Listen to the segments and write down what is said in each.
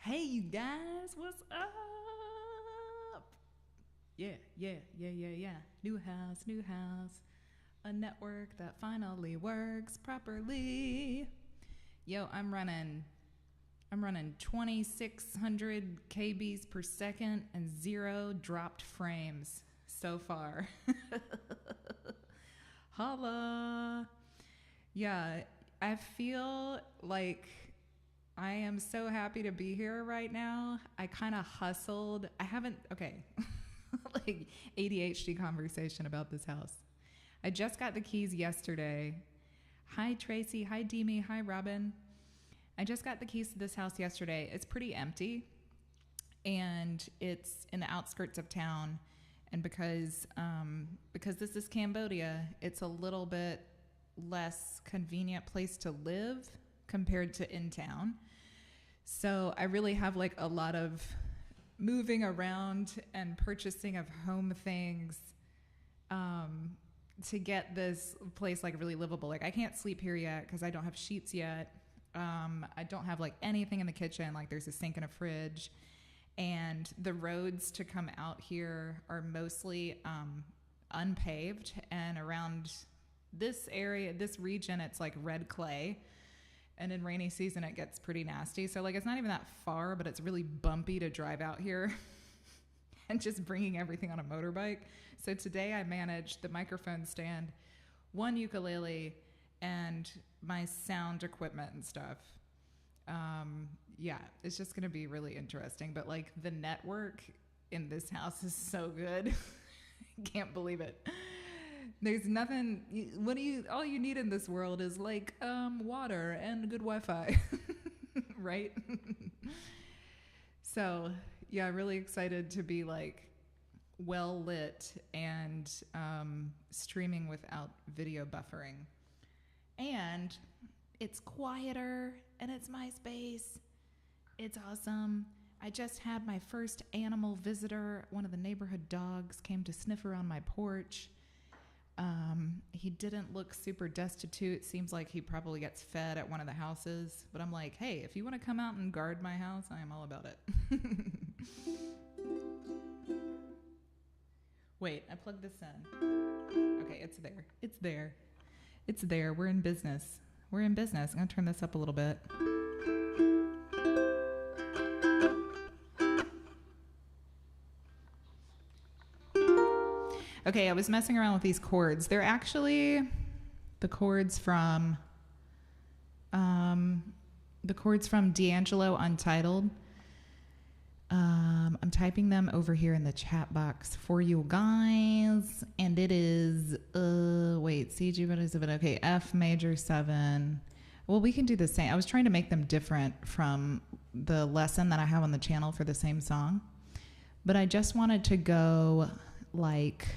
Hey, you guys, what's up? Yeah. New house. A network that finally works properly. Yo, I'm running 2600 kbs per second and 0 dropped frames so far. Holla. Yeah, I feel like I am so happy to be here right now. I kind of hustled. Okay, like ADHD conversation about this house. I just got the keys yesterday. Hi, Tracy. Hi, Demi. Hi, Robin. I just got the keys to this house yesterday. It's pretty empty, and it's in the outskirts of town. And because this is Cambodia, it's a little bit less convenient place to live compared to in town. So I really have like a lot of moving around and purchasing of home things to get this place like really livable. Like I can't sleep here yet because I don't have sheets yet. I don't have like anything in the kitchen. Like there's a sink and a fridge, and the roads to come out here are mostly unpaved, and around this area, this region, it's like red clay. And in rainy season, it gets pretty nasty. So like, it's not even that far, but it's really bumpy to drive out here and just bringing everything on a motorbike. So today I managed the microphone stand, one ukulele, and my sound equipment and stuff. Yeah, it's just going to be really interesting. But like the network in this house is so good. Can't believe it. There's nothing. All you need in this world is like water and good Wi-Fi, right? So yeah, really excited to be like well lit and streaming without video buffering. And it's quieter and it's my space. It's awesome. I just had my first animal visitor. One of the neighborhood dogs came to sniff around my porch. He didn't look super destitute. Seems like he probably gets fed at one of the houses. But I'm like, hey, if you want to come out and guard my house, I am all about it. Wait, I plugged this in. Okay, it's there. We're in business. I'm going to turn this up a little bit. Okay, I was messing around with these chords. They're actually the chords from D'Angelo Untitled. I'm typing them over here in the chat box for you guys, and it is C G, what is it? Okay, F major 7. Well, we can do the same. I was trying to make them different from the lesson that I have on the channel for the same song, but I just wanted to go like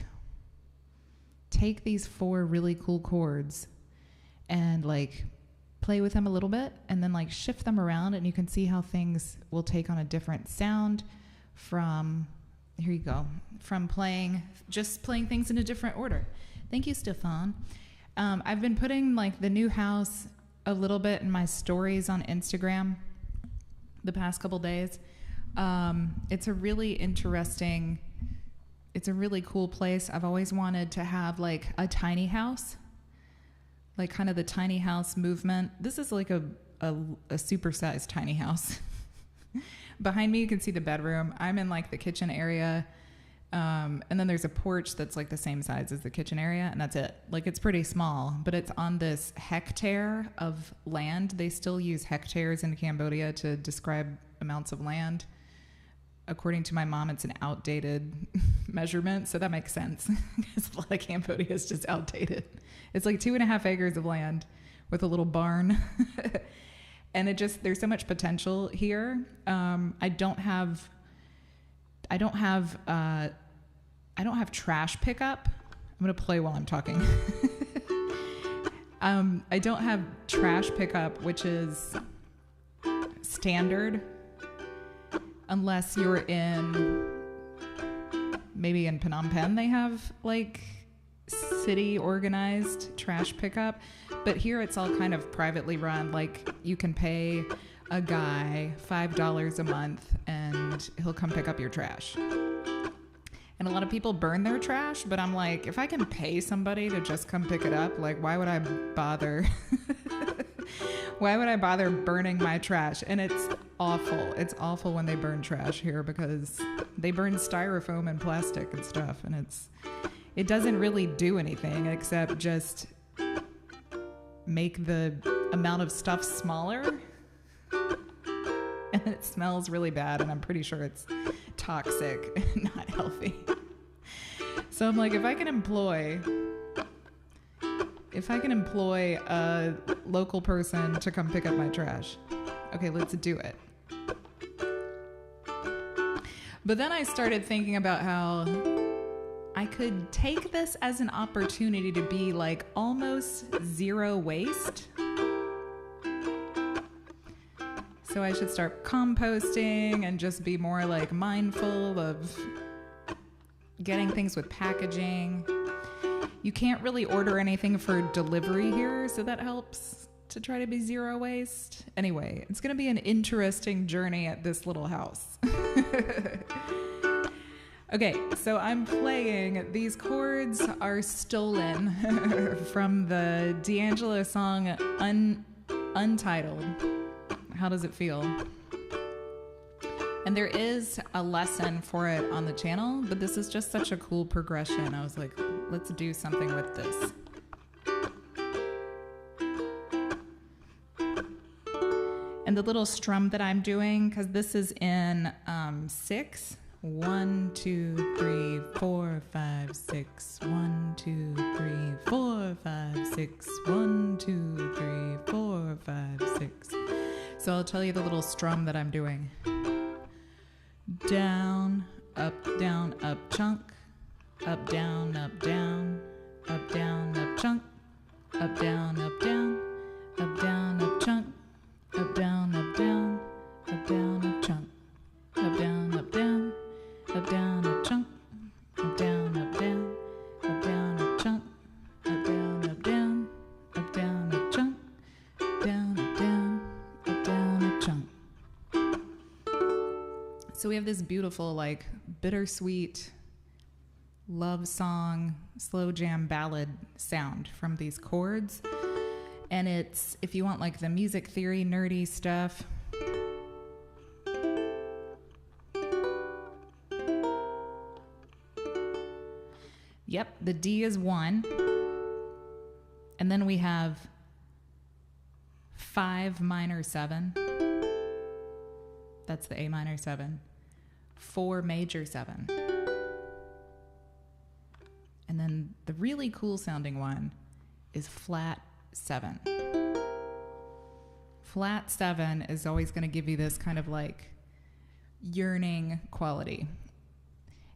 take these 4 really cool chords and like play with them a little bit and then like shift them around, and you can see how things will take on a different sound from playing things in a different order. Thank you, Stefan. I've been putting like the new house a little bit in my stories on Instagram the past couple days. It's a really cool place. I've always wanted to have like a tiny house, like kind of the tiny house movement. This is like a supersized tiny house. Behind me, you can see the bedroom. I'm in like the kitchen area. And then there's a porch that's like the same size as the kitchen area, and that's it. Like it's pretty small, but it's on this hectare of land. They still use hectares in Cambodia to describe amounts of land. According to my mom, it's an outdated measurement, so that makes sense because a lot of Cambodia is just outdated. It's like 2.5 acres of land with a little barn. And there's so much potential here. I don't have trash pickup. I'm going to play while I'm talking. I don't have trash pickup, which is standard, unless you're maybe in Phnom Penh, they have like city organized trash pickup. But here it's all kind of privately run. Like you can pay a guy $5 a month and he'll come pick up your trash. And a lot of people burn their trash, but I'm like, if I can pay somebody to just come pick it up, like, why would I bother? Why would I bother burning my trash? And it's awful. It's awful when they burn trash here because they burn styrofoam and plastic and stuff. And it doesn't really do anything except just make the amount of stuff smaller. And it smells really bad. And I'm pretty sure it's toxic and not healthy. So I'm like, if I can employ a local person to come pick up my trash, okay, let's do it. But then I started thinking about how I could take this as an opportunity to be like almost zero waste. So I should start composting and just be more like mindful of getting things with packaging. You can't really order anything for delivery here, so that helps to try to be zero waste. Anyway, it's going to be an interesting journey at this little house. Okay, so I'm playing. These chords are stolen from the D'Angelo song Untitled. How does it feel? And there is a lesson for it on the channel, but this is just such a cool progression. I was like, let's do something with this. And the little strum that I'm doing, because this is in 6. 1, 2, 3, 4, 5, 6. 1, 2, 3, 4, 5, 6. 1, 2, 3, 4, 5, 6. So I'll tell you the little strum that I'm doing. Down, up, chunk. Up, down, up, down. Up, down, up, chunk. Up, down, up, down. Up, down, up, chunk. Up, down, up, down. Up, down, up, chunk. Up, down, up, down. Up, down, up, chunk. Up, down, up, down. Up, down, up, chunk. Up, down, up, down. Up, down, up, chunk. Down, up, down. Up, down, up, chunk. So we have this beautiful, like, bittersweet love song, slow jam ballad sound from these chords. And it's, if you want like the music theory, nerdy stuff, yep, the D is 1. And then we have 5 minor 7. That's the A minor 7. 4 major 7. And then the really cool sounding one is flat 7. Flat 7 is always going to give you this kind of like yearning quality.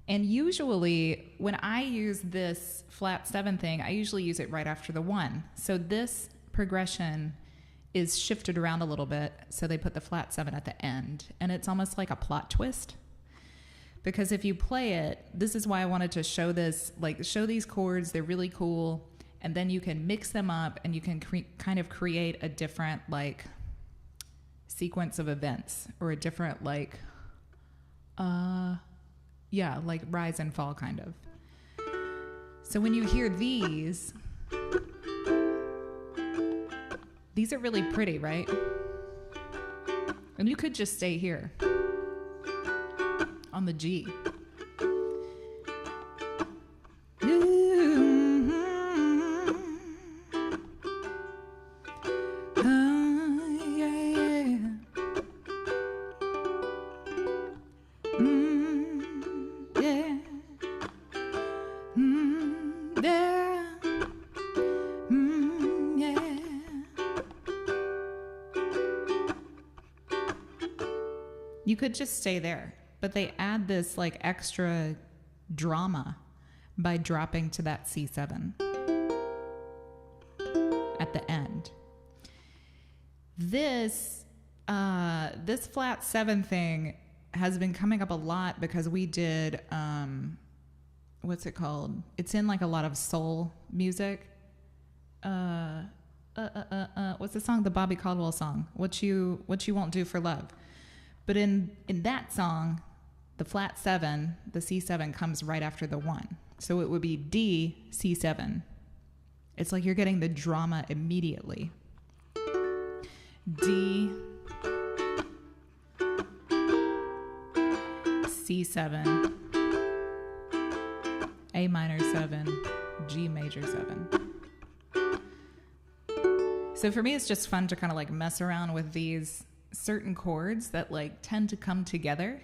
And usually when I use this flat 7 thing, I usually use it right after the 1. So this progression is shifted around a little bit. So they put the flat 7 at the end, and it's almost like a plot twist. Because if you play it, this is why I wanted to show this, like show these chords. They're really cool. And then you can mix them up and you can kind of create a different like sequence of events, or a different like, like rise and fall kind of. So when you hear these are really pretty, right? And you could just stay here on the G. You could just stay there, but they add this like extra drama by dropping to that C7 at the end. This flat 7 thing has been coming up a lot because we did, what's it called? It's in like a lot of soul music. what's the song? The Bobby Caldwell song. What you won't do for love. But in that song, the flat 7, the C7 comes right after the 1. So it would be D, C7. It's like you're getting the drama immediately. D, C7, A minor 7, G major 7. So for me, it's just fun to kind of like mess around with these certain chords that like tend to come together,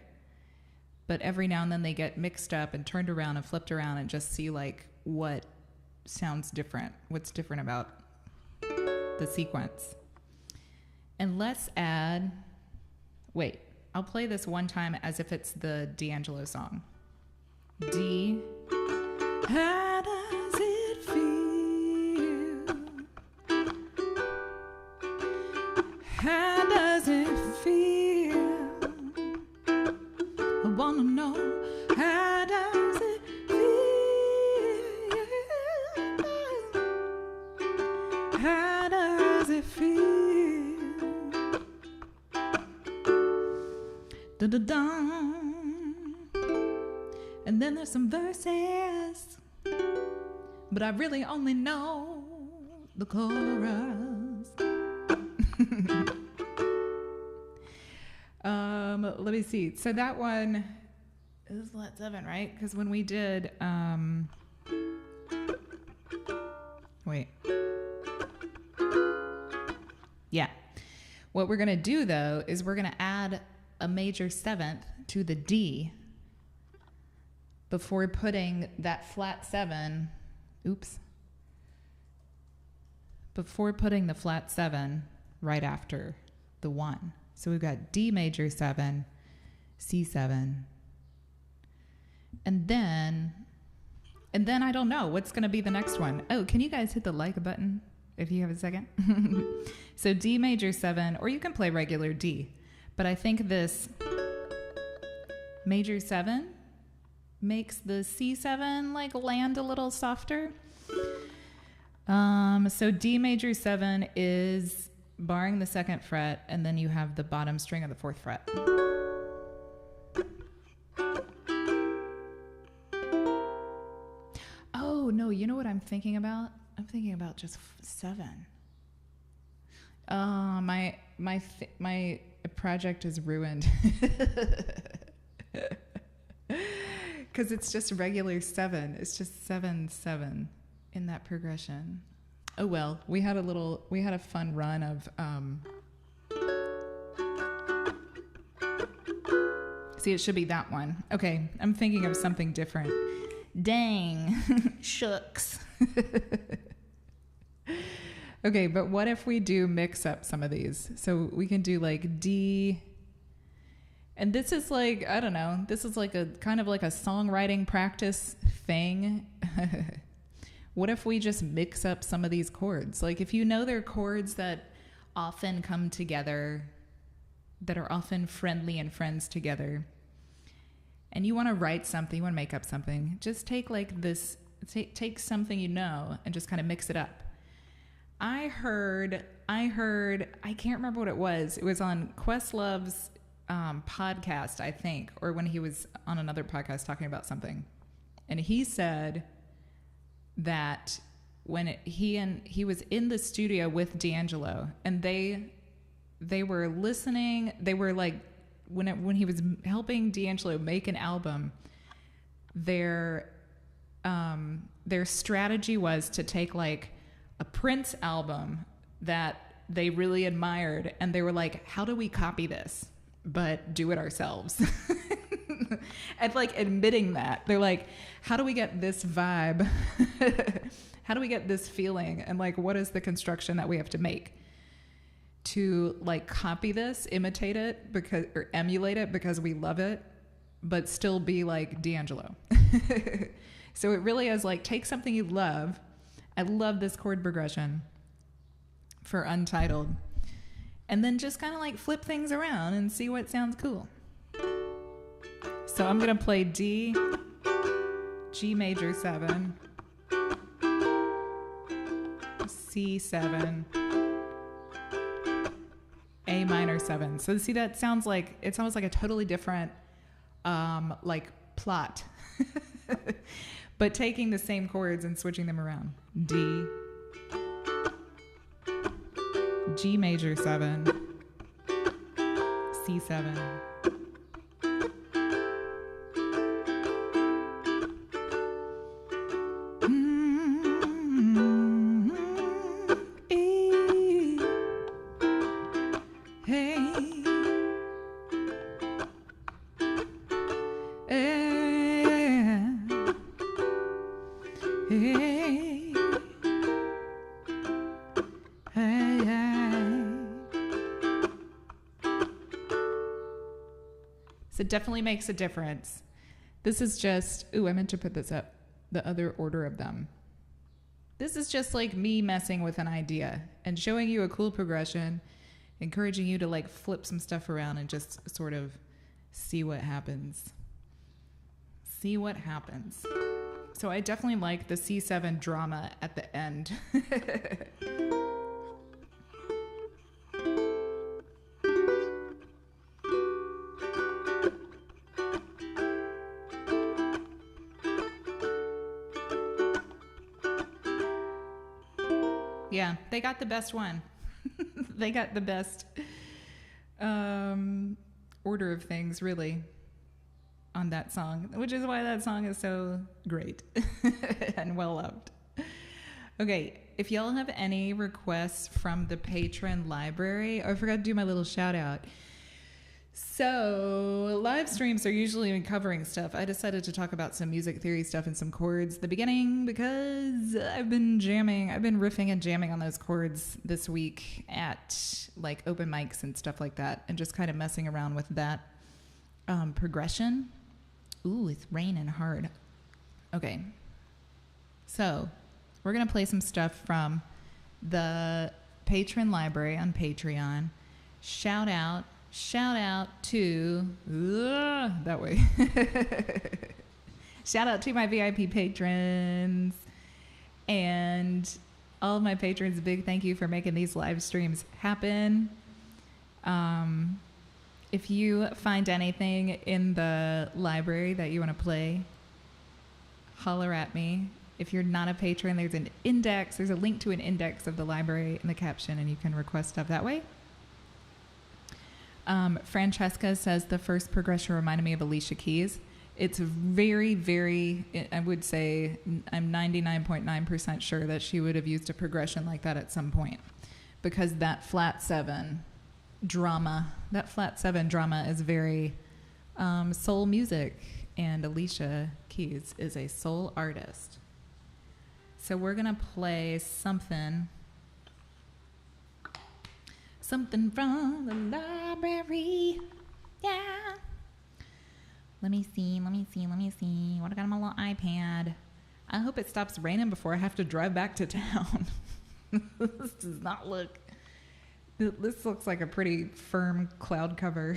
but every now and then they get mixed up and turned around and flipped around and just see like what sounds different, what's different about the sequence. And let's add, wait, I'll play this one time as if it's the D'Angelo song. D, how does it feel? How does it feel? I wanna know, how does it feel? How does it feel? Da-da-dum. And then there's some verses, but I really only know the chorus. Let me see. So that one is flat 7, right? Because when we did, wait. Yeah. What we're going to do, though, is we're going to add a major 7th to the D before putting that flat 7, before putting the flat 7 right after the 1. So we've got D major 7, C7, and then I don't know what's going to be the next one. Oh, can you guys hit the like button if you have a second? So D major 7, or you can play regular D, but I think this major 7 makes the C7 like land a little softer. So D major 7 is barring the 2nd fret, and then you have the bottom string of the 4th fret. Oh no, you know what I'm thinking about? I'm thinking about just 7. My project is ruined because it's just regular 7. It's just 7 7 in that progression. Oh well, we had a fun run of see, it should be that one. Okay, I'm thinking of something different. Dang. Shucks. Okay, but what if we do mix up some of these? So we can do like D, and this is like, I don't know, this is like a kind of like a songwriting practice thing. What if we just mix up some of these chords? Like if you know they're chords that often come together, that are often friendly and friends together, and you want to write something, you want to make up something, just take like this, take something you know and just kind of mix it up. I heard, I can't remember what it was. It was on Questlove's podcast, I think, or when he was on another podcast talking about something. And he said that when he was in the studio with D'Angelo, and they were listening, they were like, when he was helping D'Angelo make an album, their strategy was to take like a Prince album that they really admired, and they were like, how do we copy this but do it ourselves? And like admitting that, they're like, how do we get this vibe? How do we get this feeling? And like, what is the construction that we have to make to like copy this, imitate it or emulate it because we love it, but still be like D'Angelo? So it really is like, take something you love. I love this chord progression for Untitled, and then just kind of like flip things around and see what sounds cool. So I'm going to play D, G major 7, C7, A minor 7. So see, that sounds like, it's almost like a totally different like plot. But taking the same chords and switching them around. D, G major 7, C7. So it definitely makes a difference. This is just, ooh, I meant to put this up, the other order of them. This is just like me messing with an idea and showing you a cool progression, encouraging you to like flip some stuff around and just sort of see what happens. See what happens. So I definitely like the C7 drama at the end. Yeah, they got the best one. They got the best order of things, really, on that song, which is why that song is so great and well loved. Okay, if y'all have any requests from the patron library, I forgot to do my little shout out. So live streams are usually covering stuff. I decided to talk about some music theory stuff and some chords at the beginning because I've been riffing and jamming on those chords this week at like open mics and stuff like that, and just kind of messing around with that progression. Ooh, it's raining hard. Okay, so we're gonna play some stuff from the patron library on Patreon. Shout out to that way. Shout out to my VIP patrons and all of my patrons. A big thank you for making these live streams happen. If you find anything in the library that you want to play, holler at me. If you're not a patron, there's an index. There's a link to an index of the library in the caption, and you can request stuff that way. Francesca says the first progression reminded me of Alicia Keys. It's very, very, I would say I'm 99.9% sure that she would have used a progression like that at some point, because that flat 7 drama is very soul music, and Alicia Keys is a soul artist. So we're going to play something from the library. Yeah. Let me see. What I got on my little iPad. I hope it stops raining before I have to drive back to town. This does not look... This looks like a pretty firm cloud cover.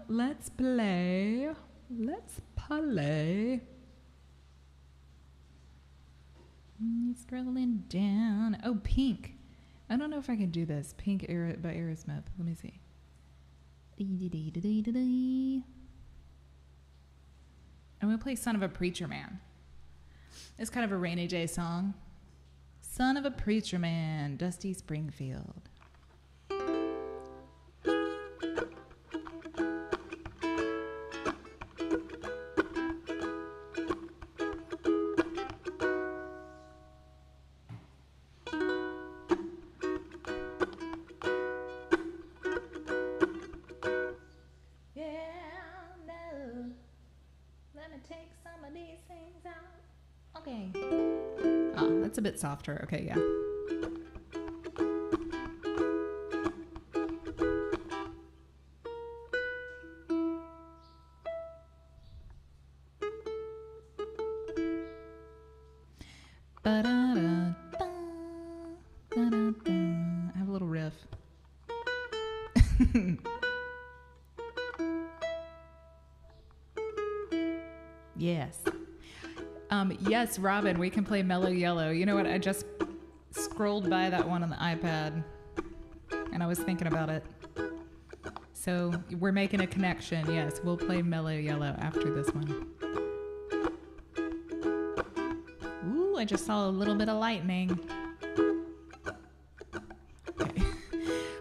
Let's play. Scrolling down. Oh, Pink. I don't know if I can do this. Pink by Aerosmith. Let me see. I'm going to play Son of a Preacher Man. It's kind of a rainy day song. Son of a Preacher Man, Dusty Springfield. That's a bit softer. Okay, yeah. I have a little riff. Yes. Yes, Robin, we can play Mellow Yellow. You know what? I just scrolled by that one on the iPad, and I was thinking about it. So we're making a connection. Yes, we'll play Mellow Yellow after this one. Ooh, I just saw a little bit of lightning. Okay.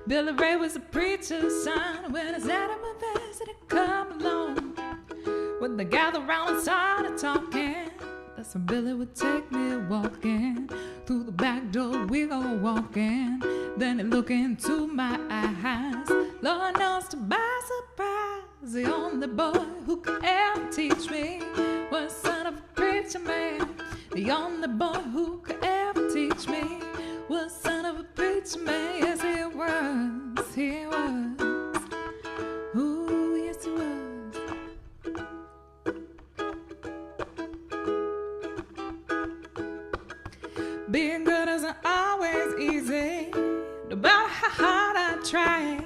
Billy Ray was a preacher's son. When his Adam visited come along, when they gathered round and started talking, that's when Billy would take me walking. Through the back door we go walking. Then he look into my eyes. Lord knows to my surprise, the only boy who could ever teach me was son of a preacher man. The only boy who could ever teach me was son of a preacher man. Yes, he was. He was. Ooh, yes, he was. Being good isn't always easy, no matter how hard I try.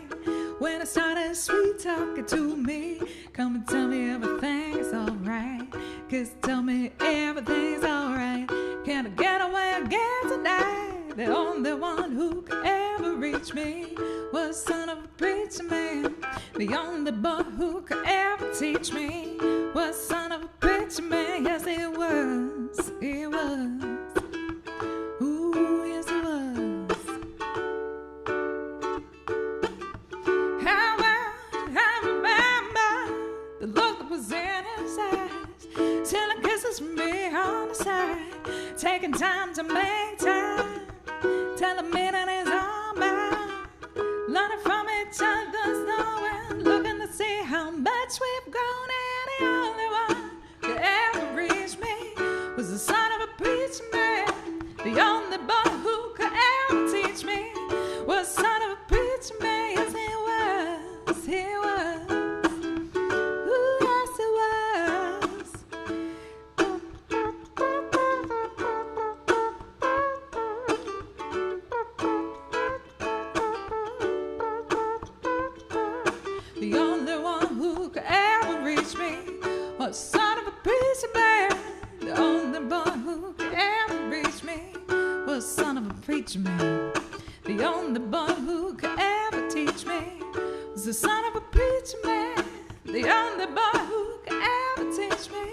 When I started sweet talking to me, come and tell me everything's alright. Kiss, tell me everything's alright. Can I get away again tonight? The only one who could ever reach me was son of a preacher man. The only boy who could ever teach me was son of a preacher man. Yes, he was. He was. Ooh, yes, he was. How well I remember the look that was in his eyes, stealing kisses from me on the side, taking time to make time, telling me that he's all mine, learning from each other's knowing, looking to see how much we've grown, and the only one could ever reach me was the son of a preacher man. The only boy who could ever teach me was son of a preacher man. Yes, he was. He was. Ooh, yes, he was. The only one who could ever reach me was son of a preacher man. The only boy who could ever reach me was son of a preacher man. The only boy who could ever teach me was the son of a preacher man. The only boy who could ever teach me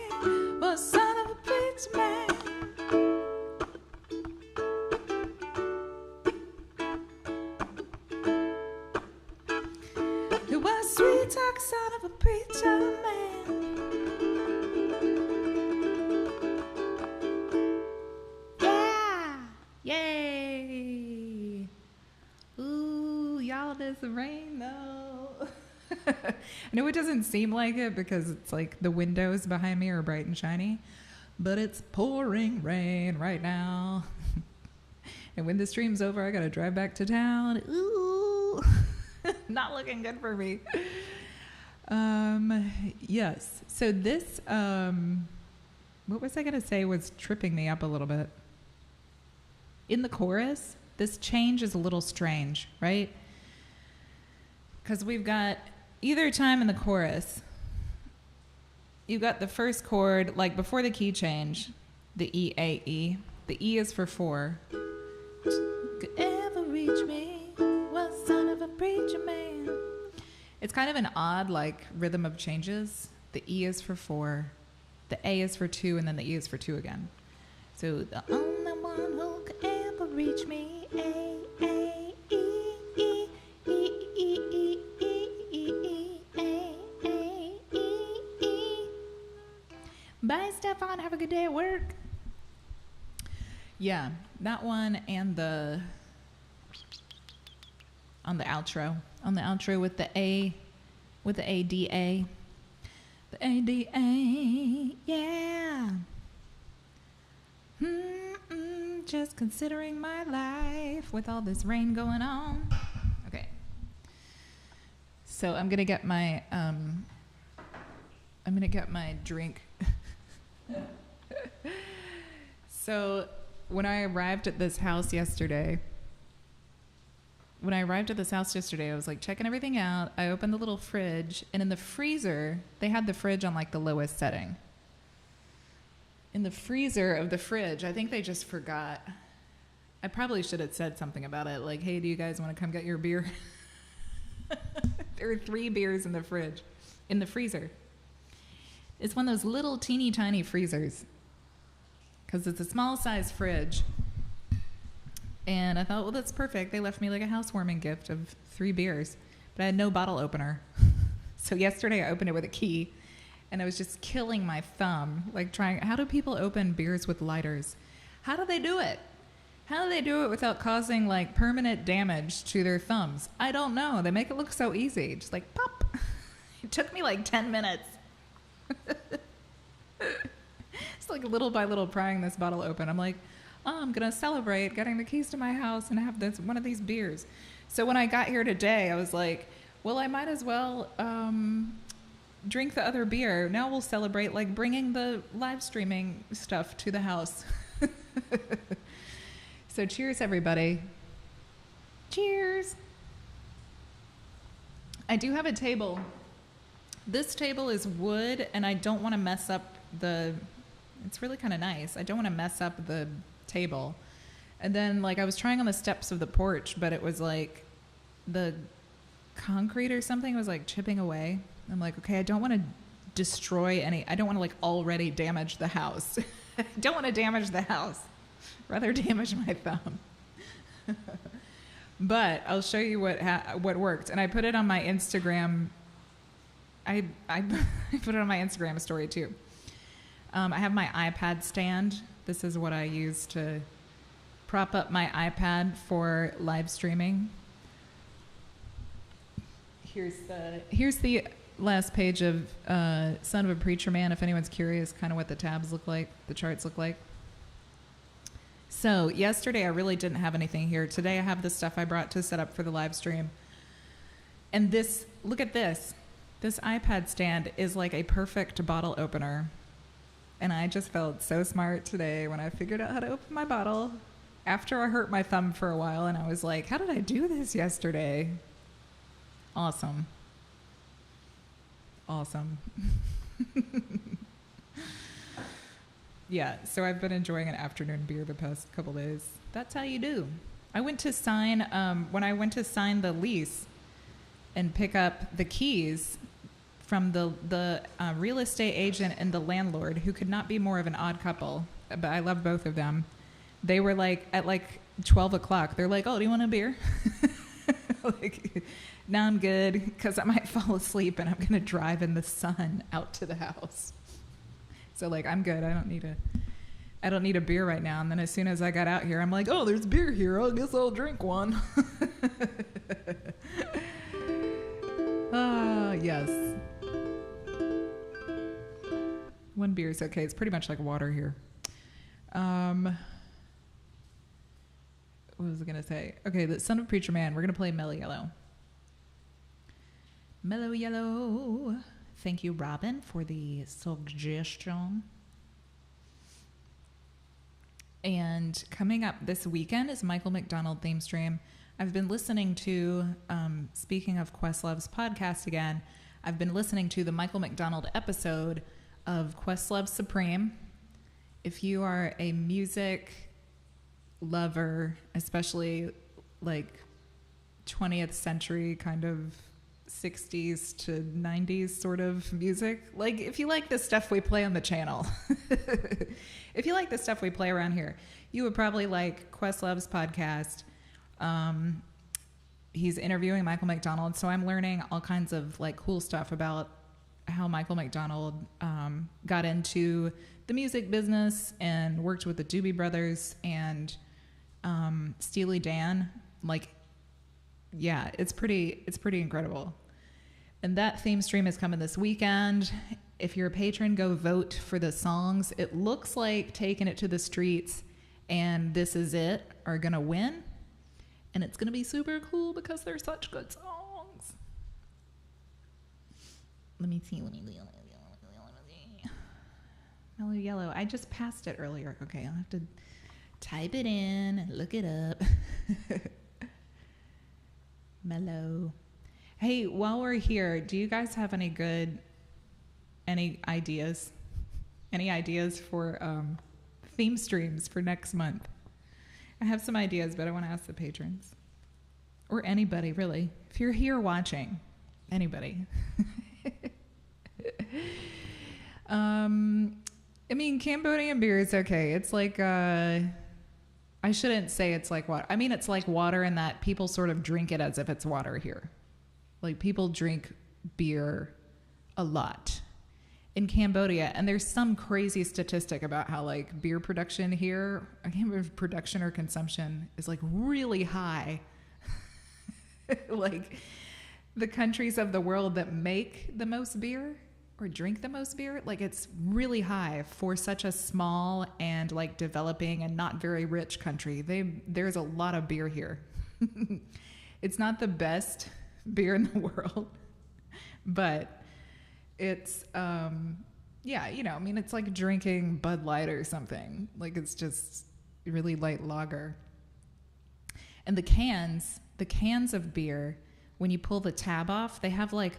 was son of a preacher man. It was sweet talk, son of a preacher man. Yay! Ooh, y'all, there's the rain though. I know it doesn't seem like it because it's like the windows behind me are bright and shiny, but it's pouring rain right now. And when the stream's over, I gotta drive back to town. Ooh, not looking good for me. Yes. So this, what was I gonna say was tripping me up a little bit. In the chorus, this change is a little strange, right? Because we've got either time in the chorus, you've got the first chord, like before the key change, the E, A, E. The E is for 4. Could ever reach me, was son of a preacher man. It's kind of an odd, like, rhythm of changes. The E is for 4, the A is for 2, and then the E is for 2 again. So the only one who could ever reach me, A, A, E, E, E, E, E, E, E, E, A, A, E, E. Bye, Stefan. Have a good day at work. Yeah, that one and on the outro with the A, with the ADA. The ADA, yeah. Just considering my life with all this rain going on. Okay. So I'm gonna get my drink. So when I arrived at this house yesterday, I was like checking everything out. I opened the little fridge, and in the freezer, they had the fridge on like the lowest setting. In the freezer of the fridge, I think they just forgot I probably should have said something about it. Like, hey, do you guys want to come get your beer? There are 3 beers in the fridge, in the freezer. It's one of those little teeny tiny freezers because it's a small size fridge. And I thought, well, that's perfect. They left me like a housewarming gift of 3 beers, but I had no bottle opener. So yesterday I opened it with a key, and I was just killing my thumb, like trying, how do people open beers with lighters? How do they do it? How do they do it without causing like permanent damage to their thumbs? I don't know. They make it look so easy. Just like pop. It took me like 10 minutes. It's like little by little prying this bottle open. I'm like, oh, I'm going to celebrate getting the keys to my house and have one of these beers. So when I got here today, I was like, well, I might as well drink the other beer. Now we'll celebrate like bringing the live streaming stuff to the house. So cheers, everybody. Cheers. I do have a table. This table is wood, and I don't want to mess up it's really kind of nice. I don't want to mess up the table. And then, like, I was trying on the steps of the porch, but it was like the concrete or something was like chipping away. I'm like, okay, I don't want to destroy I don't want to like already damage the house. I don't want to damage the house. Rather damage my thumb. But I'll show you what worked. And I put it on my Instagram. I put it on my Instagram story too. I have my iPad stand. This is what I use to prop up my iPad for live streaming. Here's the last page of Son of a Preacher Man, if anyone's curious kind of what the tabs look like, the charts look like. So yesterday I really didn't have anything here. Today I have the stuff I brought to set up for the live stream. And look at this. This iPad stand is like a perfect bottle opener. And I just felt so smart today when I figured out how to open my bottle after I hurt my thumb for a while. And I was like, how did I do this yesterday? Awesome. Awesome. Yeah, so I've been enjoying an afternoon beer the past couple days. That's how you do. I went to sign, when I went to sign the lease and pick up the keys from the real estate agent and the landlord, who could not be more of an odd couple, but I love both of them. They were like, at like 12 o'clock, they're like, oh, do you want a beer? Like, no, I'm good, because I might fall asleep and I'm going to drive in the sun out to the house. So like, I'm good. I don't need a beer right now. And then as soon as I got out here, I'm like, oh, there's beer here. I guess I'll drink one. Yes. One beer is okay. It's pretty much like water here. What was I going to say? Okay, the Son of a Preacher Man. We're going to play Mellow Yellow. Mellow Yellow. Thank you, Robin, for the suggestion. And coming up this weekend is Michael McDonald theme stream. I've been listening to, speaking of Questlove's podcast again, I've been listening to the Michael McDonald episode of Questlove Supreme. If you are a music lover, especially like 20th century kind of 60s to 90s sort of music, like if you like the stuff we play on the channel, if you like the stuff we play around here, you would probably like Questlove's podcast. He's interviewing Michael McDonald, so I'm learning all kinds of like cool stuff about how Michael McDonald got into the music business and worked with the Doobie Brothers and Steely Dan. Like, yeah, it's pretty incredible. And that theme stream is coming this weekend. If you're a patron, go vote for the songs. It looks like Taking It to the Streets and This Is It are going to win. And it's going to be super cool because they're such good songs. Let me see. Mellow Yellow. I just passed it earlier. Okay, I'll have to type it in, look it up. Mellow. Hey, while we're here, do you guys have any ideas? Any ideas for theme streams for next month? I have some ideas, but I want to ask the patrons. Or anybody, really. If you're here watching, anybody. I mean, Cambodian beer is okay. It's like, I shouldn't say it's like water. I mean, it's like water in that people sort of drink it as if it's water here. Like, people drink beer a lot in Cambodia. And there's some crazy statistic about how, like, beer production here, I can't remember if production or consumption, is, like, really high. Like, the countries of the world that make the most beer or drink the most beer, like, it's really high for such a small and, like, developing and not very rich country. There's a lot of beer here. It's not the best beer in the world, but it's yeah, you know, I mean, it's like drinking Bud Light or something. Like, it's just really light lager. And the cans of beer, when you pull the tab off, they have like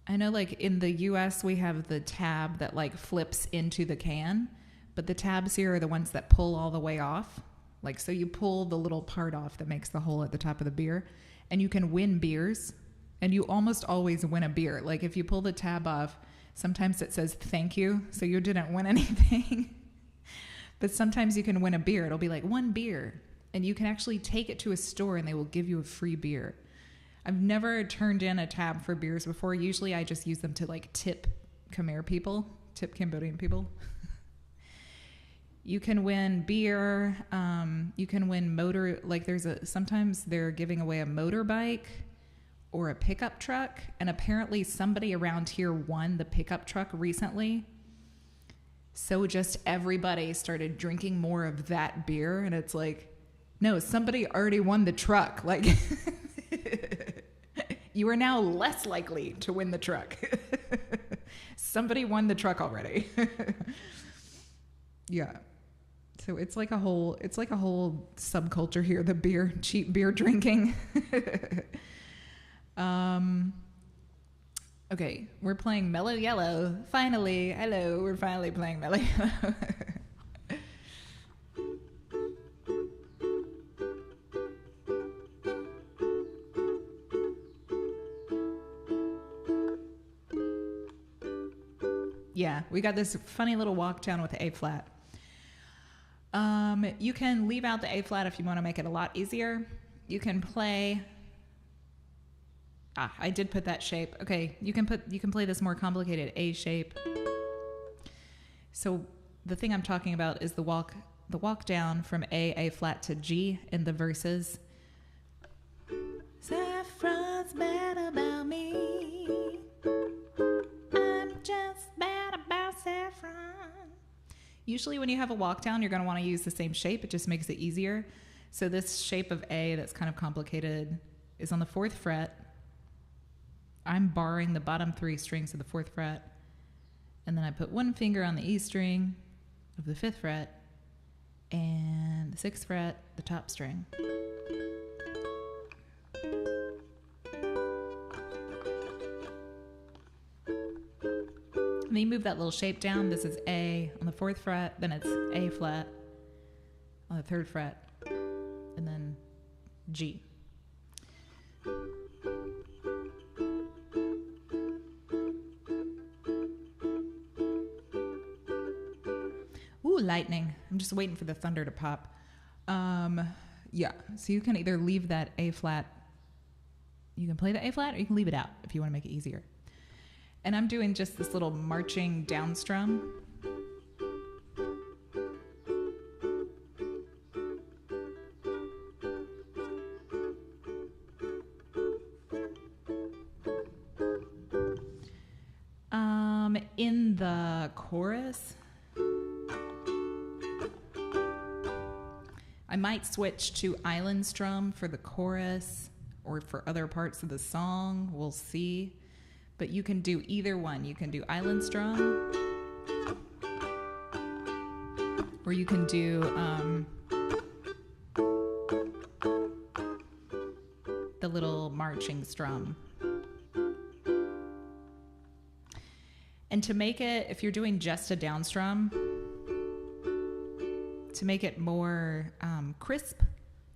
I know, like, in the US we have the tab that, like, flips into the can, but the tabs here are the ones that pull all the way off. Like, so you pull the little part off that makes the hole at the top of the beer, and you can win beers, and you almost always win a beer. Like, if you pull the tab off, sometimes it says thank you, so you didn't win anything. But sometimes you can win a beer. It'll be like 1 beer, and you can actually take it to a store and they will give you a free beer. I've never turned in a tab for beers before. Usually I just use them to, like, tip Khmer people, tip Cambodian people. You can win beer. You can win motor, like, sometimes they're giving away a motorbike or a pickup truck. And apparently somebody around here won the pickup truck recently. So just everybody started drinking more of that beer. And it's like, no, somebody already won the truck. Like, you are now less likely to win the truck. Somebody won the truck already. Yeah. So it's like a whole subculture here, the cheap beer drinking. Okay, we're playing Mellow Yellow. Finally, hello, we're finally playing Mellow Yellow. Yeah, we got this funny little walk down with the A flat. You can leave out the A flat if you want to make it a lot easier. You can play. I did put that shape. Okay, you can play this more complicated A shape. So the thing I'm talking about is the walk down from A flat to G in the verses. Saffron's bad about me. I'm just bad about saffron. Usually when you have a walk down, you're going to want to use the same shape. It just makes it easier. So this shape of A that's kind of complicated is on the 4th fret. I'm barring the bottom 3 strings of the 4th fret. And then I put 1 finger on the E string of the 5th fret and the 6th fret, the top string. And then you move that little shape down. This is A on the 4th fret, then it's A flat on the 3rd fret, and then G. Ooh, lightning. I'm just waiting for the thunder to pop. Yeah, so you can either leave that A flat, you can play the A flat, or you can leave it out if you want to make it easier. And I'm doing just this little marching down strum. In the chorus, I might switch to island strum for the chorus or for other parts of the song. We'll see. But you can do either one. You can do island strum, or you can do the little marching strum. And to make it, if you're doing just a down strum, to make it more crisp,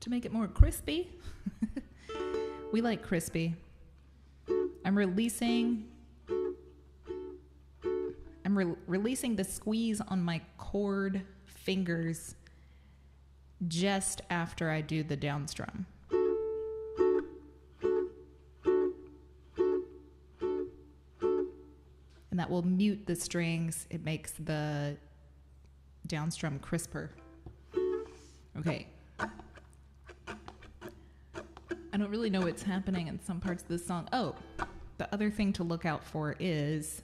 to make it more crispy. We like crispy. I'm releasing the squeeze on my chord fingers just after I do the down strum. And that will mute the strings. It makes the down strum crisper. Okay. I don't really know what's happening in some parts of the song. Oh, the other thing to look out for is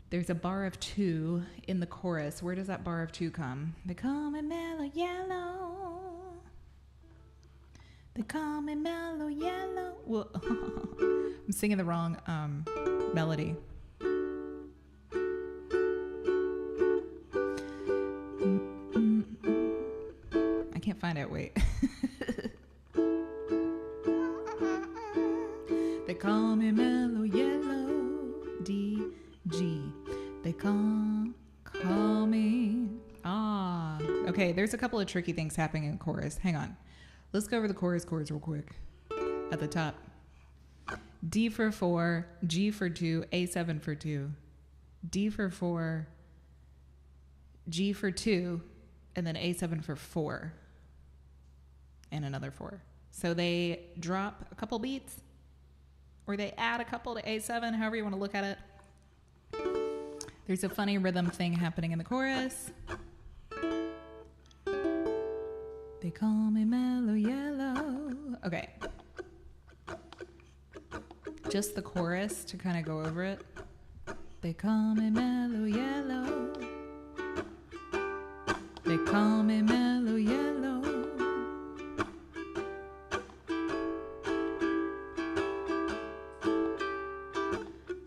there's a bar of 2 in the chorus. Where does that bar of 2 come? They call me mellow yellow. They call me mellow yellow. Well, I'm singing the wrong melody. I can't find it. Wait. They call me mellow yellow. D, G. They call me. Ah. Okay, there's a couple of tricky things happening in chorus. Hang on. Let's go over the chorus chords real quick. At the top. D for 4, G for 2, A7 for 2. D for 4, G for 2, and then A7 for 4. And another 4. So they drop a couple beats, or they add a couple to A7, however you want to look at it. There's a funny rhythm thing happening in the chorus. They call me mellow yellow. Okay. Just the chorus to kind of go over it. They call me mellow yellow. They call me mellow yellow.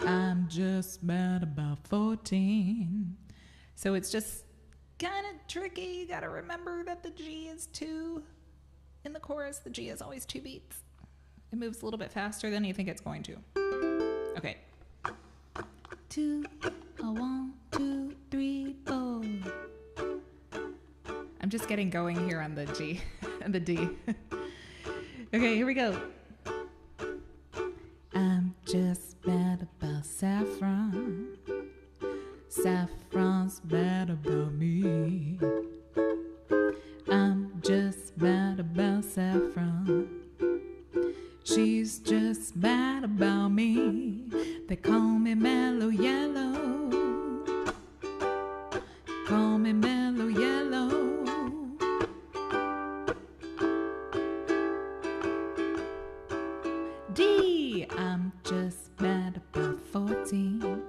I'm just mad about 14. So it's just kind of tricky. You got to remember that the G is 2. In the chorus, the G is always 2 beats. It moves a little bit faster than you think it's going to. Okay. 2, 1, 2, 3, 4. I'm just getting going here on the G and the D. Okay, here we go. I'm just mad about saffron. Saffron's mad about me. I'm just mad about saffron. She's just mad about me. They call me mellow yellow. Call me mellow yellow. D, I'm just mad about 14.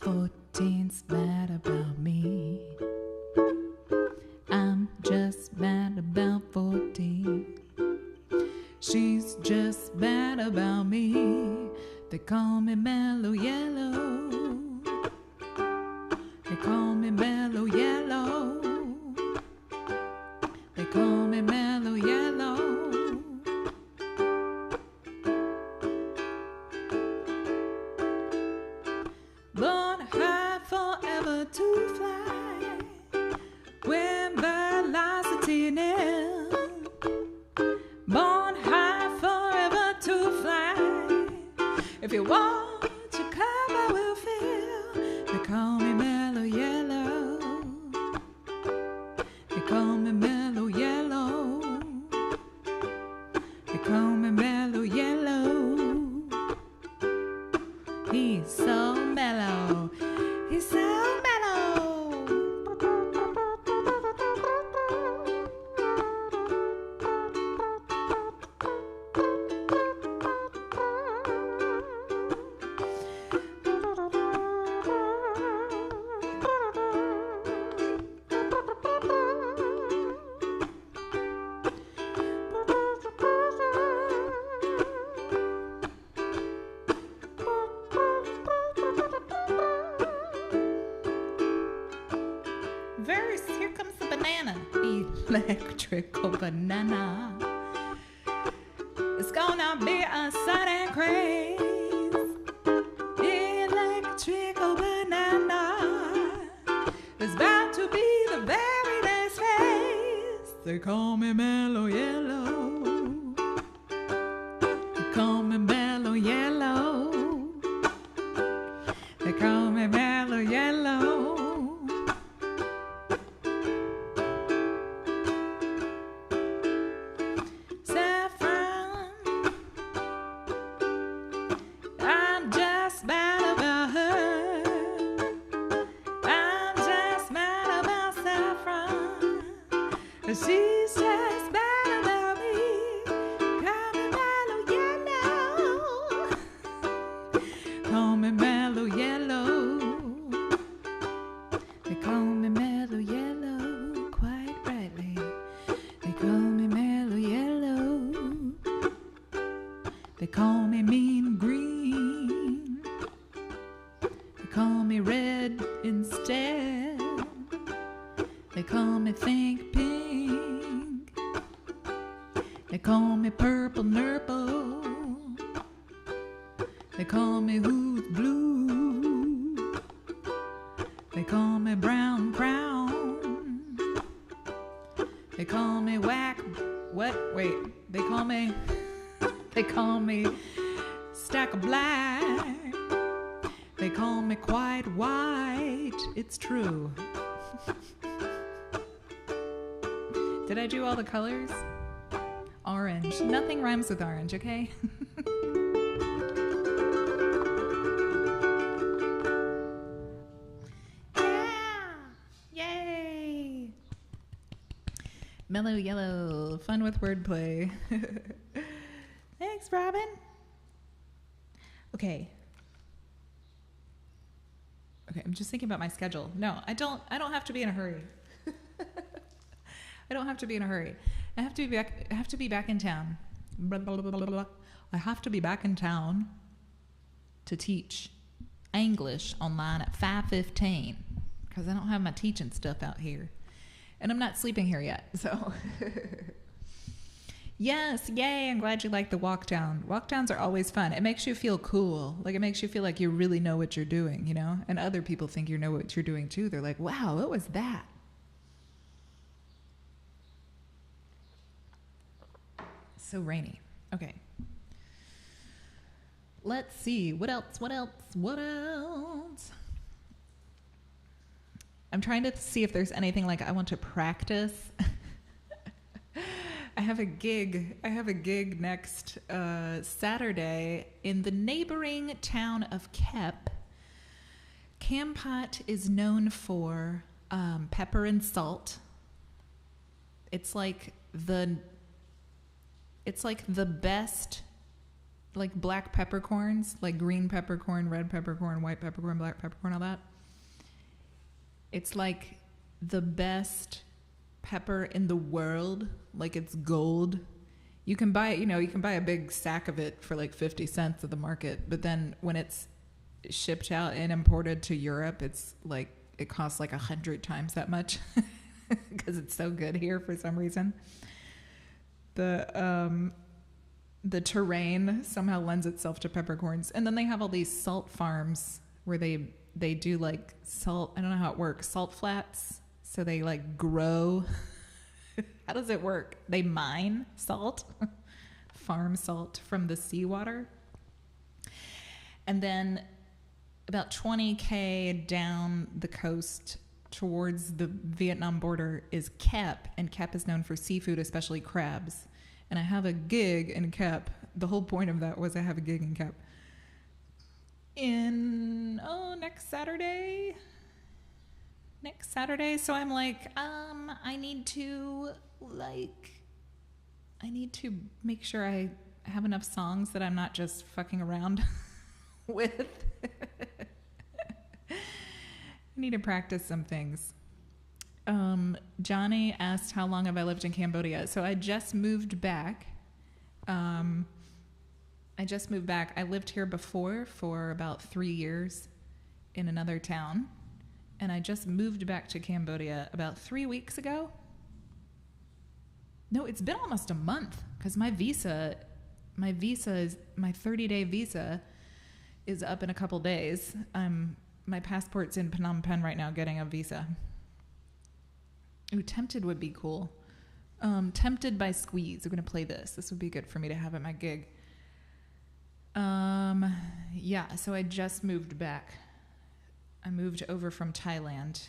14's mad about me. I'm just mad about 14. She's just mad about me. They call me mellow yellow. They call me mellow yellow. They call me mellow yellow. Born high forever to fly. When velocity nil. Born high forever to fly. If you want your cover will fill. They call me mellow yellow. They call me mellow yellow. They call me mellow yellow. He's so mellow. He's so mellow. Verse, here comes the banana. Electrical banana. It's gonna be a sudden craze. Electrical banana. It's about to be the very next phase. They call me Mellow Yellow. They call me Mellow Yellow. They call me Mellow Yellow. Saffron, I'm just mad about her. I'm just mad about Saffron. She's just mad about me. Call me Mellow Yellow. Call me Mellow Yellow. They call me Mellow Yellow, quite rightly. They call me Mellow Yellow. They call me Mean Green. They call me Red instead. They call me Think Pink. They call me Purple Nurple. They call me Who's Blue. They call me Brown Crown. They call me Whack. What? Wait. They call me Stack of Black. They call me Quite White. It's true. Did I do all the colors? Orange. Nothing rhymes with orange, okay? Yeah! Yay! Mellow Yellow. Fun with wordplay. Thanks, Robin. Okay, I'm just thinking about my schedule. No, I don't have to be in a hurry. I don't have to be in a hurry. I have to be back in town. Blah, blah, blah, blah, blah. I have to be back in town to teach English online at 5:15 because I don't have my teaching stuff out here. And I'm not sleeping here yet, so. Yes, yay, I'm glad you like the walk down. Walk downs are always fun. It makes you feel cool. Like, it makes you feel like you really know what you're doing, you know? And other people think you know what you're doing too. They're like, wow, what was that? So rainy. Okay. Let's see. What else? I'm trying to see if there's anything like I want to practice. I have a gig next Saturday in the neighboring town of Kep. Campot is known for pepper and salt. It's like the best, like black peppercorns, like green peppercorn, red peppercorn, white peppercorn, black peppercorn, all that. It's like the best pepper in the world, like it's gold. You can buy it, you can buy a big sack of it for like 50 cents at the market, but then when it's shipped out and imported to Europe, it's like it costs like 100 times that much because it's so good here for some reason. The terrain somehow lends itself to peppercorns, and then they have all these salt farms where they do like salt. I don't know how it works. Salt flats. So they like grow. How does it work? They mine salt, farm salt from the seawater. And then about 20K down the coast towards the Vietnam border is Kep, and Kep is known for seafood, especially crabs. And I have a gig in Kep. The whole point of that was I have a gig in Kep next Saturday. So I'm like, I need to make sure I have enough songs that I'm not just fucking around with. I need to practice some things. Johnny asked, how long have I lived in Cambodia? So I just moved back. I lived here before for about 3 years in another town. And I just moved back to Cambodia about 3 weeks ago. No, it's been almost a month because my 30-day visa is up in a couple days. My passport's in Phnom Penh right now getting a visa. Ooh, Tempted would be cool. Tempted by Squeeze. I'm going to play this. This would be good for me to have at my gig. Yeah, so I just moved back. I moved over from Thailand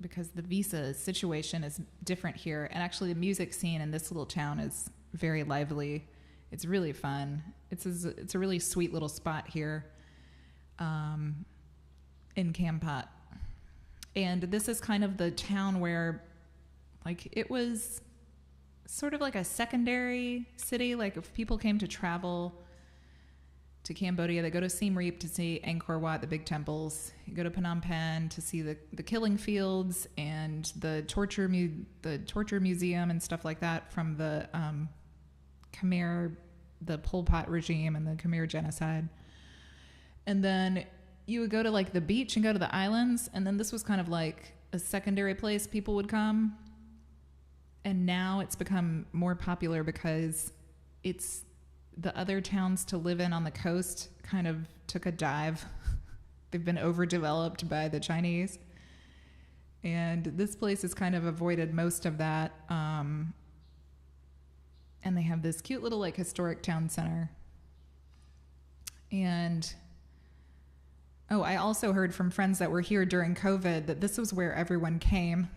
because the visa situation is different here. And actually the music scene in this little town is very lively. It's really fun. It's a really sweet little spot here in Kampot. And this is kind of the town where, like, it was sort of like a secondary city. Like, if people came to travel to Cambodia, they go to Siem Reap to see Angkor Wat, the big temples. You go to Phnom Penh to see the killing fields and the torture museum and stuff like that from the Khmer, the Pol Pot regime and the Khmer genocide. And then you would go to like the beach and go to the islands, and then this was kind of like a secondary place people would come. And now it's become more popular because it's the other towns to live in on the coast kind of took a dive. They've been overdeveloped by the Chinese. And this place has kind of avoided most of that. And they have this cute little like historic town center. And oh, I also heard from friends that were here during COVID that this was where everyone came.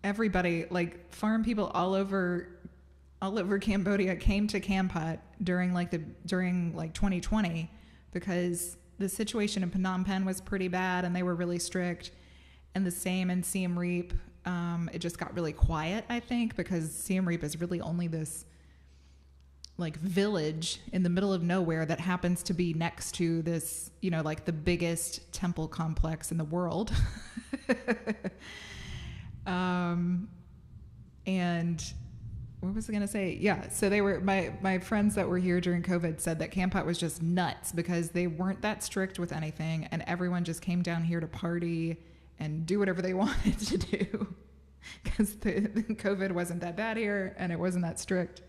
Everybody, like farm people all over Cambodia came to Kampot during 2020 because the situation in Phnom Penh was pretty bad and they were really strict. And the same in Siem Reap. It just got really quiet, I think, because Siem Reap is really only this like village in the middle of nowhere that happens to be next to this, you know, like the biggest temple complex in the world. And what was I going to say? Yeah. So they were, my friends that were here during COVID said that Kampot was just nuts because they weren't that strict with anything. And everyone just came down here to party and do whatever they wanted to do because the COVID wasn't that bad here and it wasn't that strict.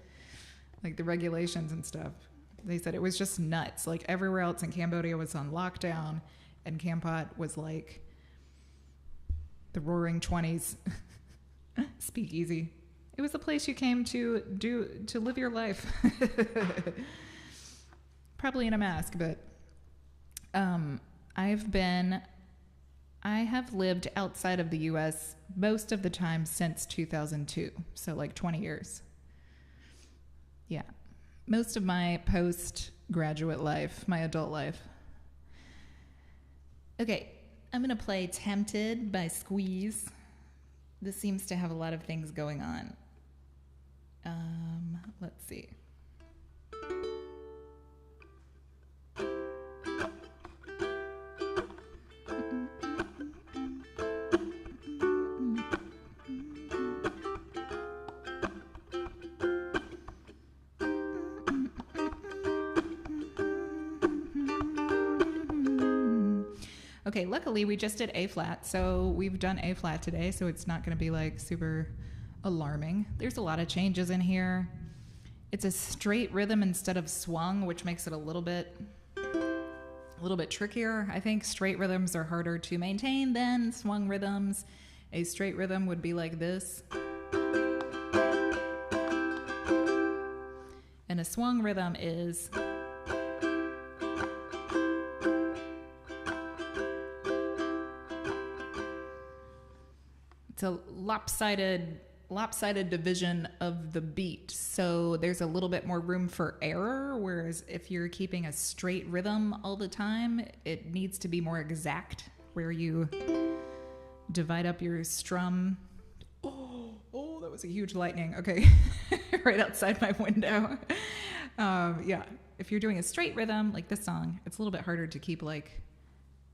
Like the regulations and stuff. They said it was just nuts. Like everywhere else in Cambodia was on lockdown and Kampot was like the roaring 20s speakeasy. It was the place you came to live your life. Probably in a mask, but I have lived outside of the US most of the time since 2002. So like 20 years. Yeah. Most of my postgraduate life, my adult life. Okay, I'm going to play Tempted by Squeeze. This seems to have a lot of things going on. Let's see. Okay, luckily we just did A flat, so we've done A flat today, so it's not going to be like super alarming. There's a lot of changes in here. It's a straight rhythm instead of swung, which makes it a little bit trickier. I think straight rhythms are harder to maintain than swung rhythms. A straight rhythm would be like this. And a swung rhythm is it's a lopsided division of the beat. So there's a little bit more room for error, whereas if you're keeping a straight rhythm all the time, it needs to be more exact, where you divide up your strum. Oh, that was a huge lightning. Okay, right outside my window. Yeah, if you're doing a straight rhythm, like this song, it's a little bit harder to keep like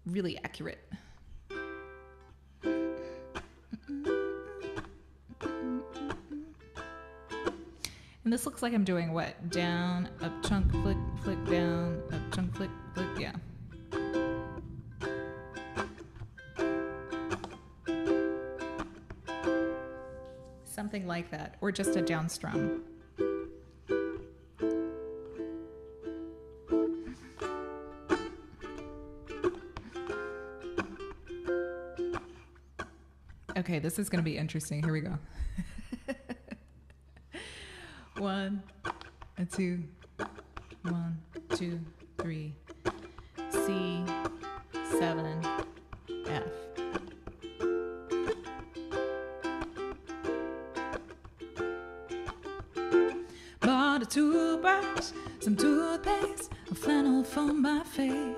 really accurate. And this looks like I'm doing what? Down, up, chunk, flick, flick, down, up, chunk, flick, flick, yeah. Something like that, or just a down strum. Okay, this is going to be interesting. Here we go. 1, 2, 1, 2, 3. C, 7, F. Bought a toothbrush, some toothpaste, a flannel for my face,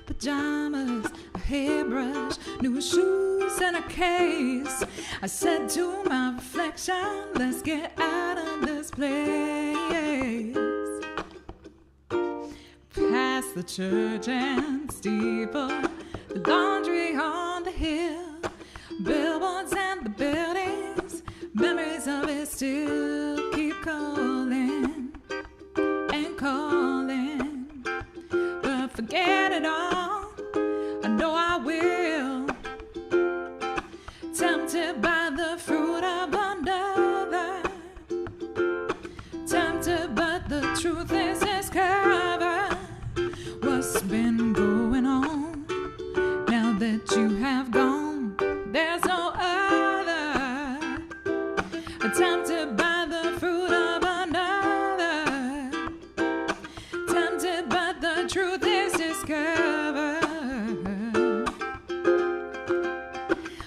pajamas, a hairbrush, new shoes, and a case. I said to my reflection, let's get out of this place. Past the church and steeple, the laundry on the hill, billboards and the buildings, memories of it still keep calling and calling. But forget it all, I know I will. Tempted by the fruit of another, tempted but the truth is discovered. What's been going on now that you have gone? There's no other. Tempted by the fruit of another, tempted but the truth is discovered.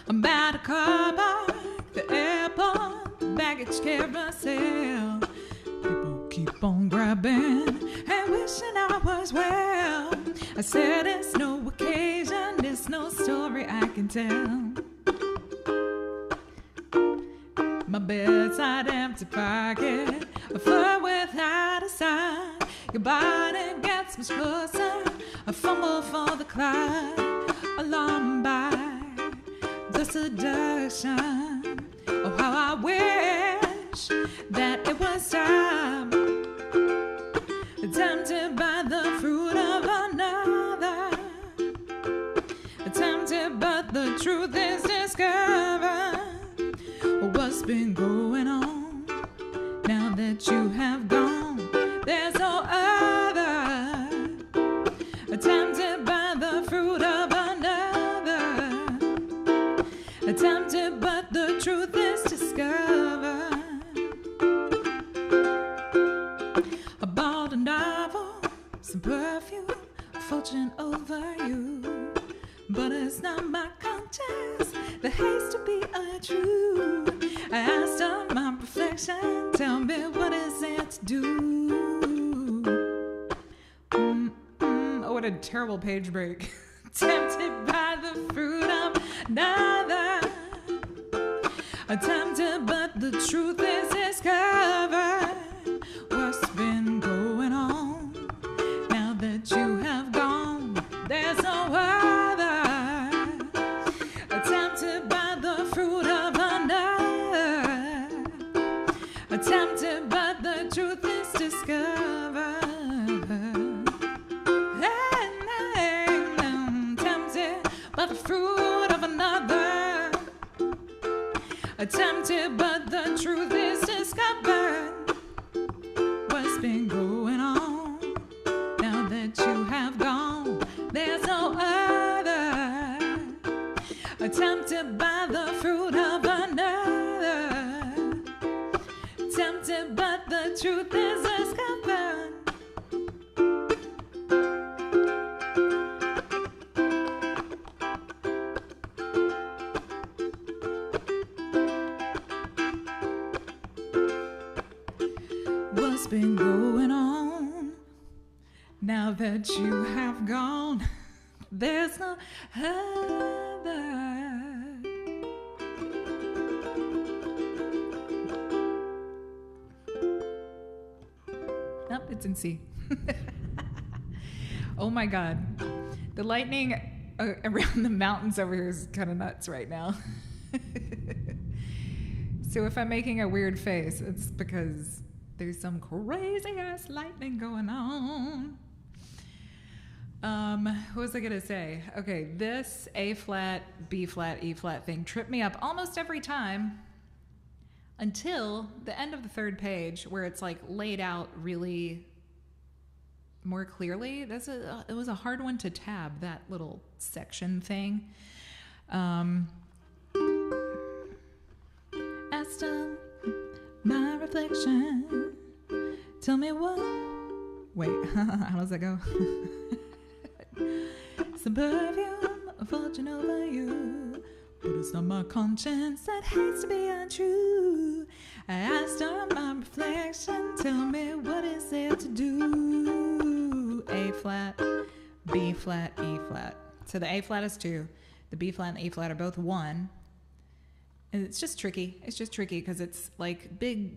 I'm at a car park, the airport, the baggage carousel. People keep on grabbing and wishing I was well. I said it's no occasion, it's no story I can tell. My bedside empty pocket, a fur without a sign. Your body gets much closer, a fumble for the climb. Alarmed by the seduction. Oh, how I wish that it was time. Tempted by the fruit of another, tempted but the truth is discovered. What's been going on now that you have gone? There's no other. Tempted by the fruit of another, tempted but the truth is discovered. I bought a novel, some perfume, a fortune over you. But it's not my conscience that hates to be untrue. I asked of my reflection, tell me what is it to do? Oh, what a terrible page break. Tempted by the fruit of another, tempted but the truth is discovered. What's been going on now that you have gone? There's no other. Tempted by the fruit of another, tempted but the truth is discovered. Tempted by the fruit of another, tempted but the truth is discovered. What's been going on now that you have gone? There's no other. Tempted by the fruit of another, tempted but the truth is discovered. What's been going on now that you have gone? There's no other. Nope, it's in C. Oh my God. The lightning around the mountains over here is kind of nuts right now. So if I'm making a weird face, it's because there's some crazy ass lightning going on. What was I gonna say? Okay, this A flat, B flat, E flat thing tripped me up almost every time until the end of the third page where it's like laid out really more clearly. It was a hard one to tab, that little section thing. reflection. Tell me what. Wait, how does that go? Some perfume fortune over you, but it's not my conscience that hates to be untrue. I asked her my reflection, tell me what is there to do. A flat, B flat, E flat. So the A flat is 2, the B flat and the E flat are both 1. And it's just tricky. It's just tricky because it's like big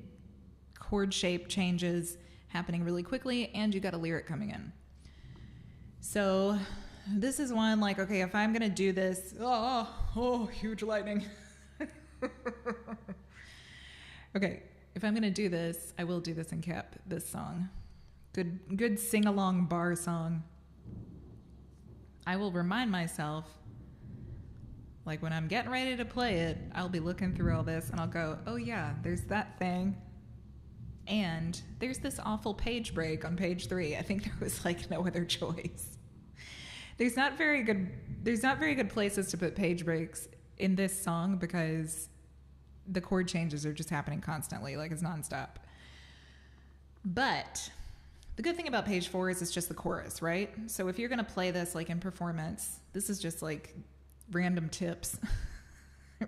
chord shape changes happening really quickly, and you got a lyric coming in. So this is one like, okay, if I'm gonna do this, huge lightning. Okay, if I'm gonna do this, I will do this in cap, this song. Good sing-along bar song. I will remind myself, like when I'm getting ready to play it, I'll be looking through all this and I'll go, oh yeah, there's that thing. And there's this awful page break on page 3. I think there was like no other choice. There's not very good places to put page breaks in this song because the chord changes are just happening constantly, like it's nonstop. But the good thing about page 4 is it's just the chorus, right? So if you're gonna play this like in performance, this is just like random tips,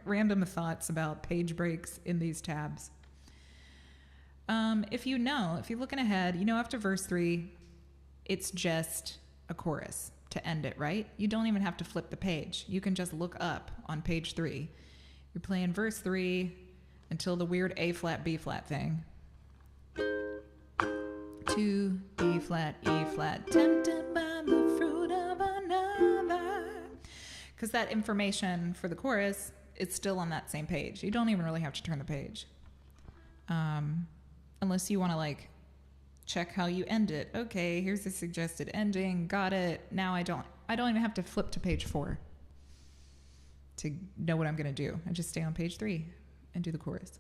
random thoughts about page breaks in these tabs. If you're looking ahead, after verse 3, it's just a chorus to end it, right? You don't even have to flip the page. You can just look up on page 3. You're playing verse 3 until the weird A flat, B flat thing. 2, B flat, E flat, tempted by the fruit of another. Because that information for the chorus, it's still on that same page. You don't even really have to turn the page. Unless you want to like check how you end it. Okay, here's the suggested ending. Got it. Now I don't even have to flip to page 4 to know what I'm going to do. I just stay on page 3 and do the chorus.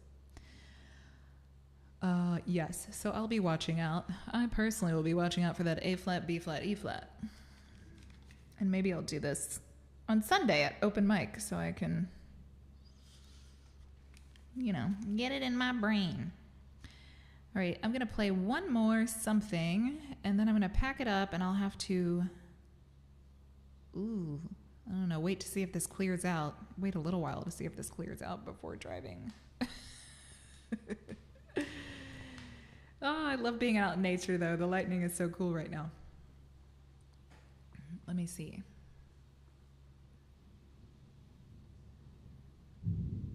Yes, so I'll be watching out. I personally will be watching out for that A flat, B flat, E flat. And maybe I'll do this on Sunday at open mic so I can, get it in my brain. All right, I'm going to play one more something, and then I'm going to pack it up, and I'll have to, I don't know, wait to see if this clears out. Wait a little while to see if this clears out before driving. Oh, I love being out in nature, though. The lightning is so cool right now. Let me see.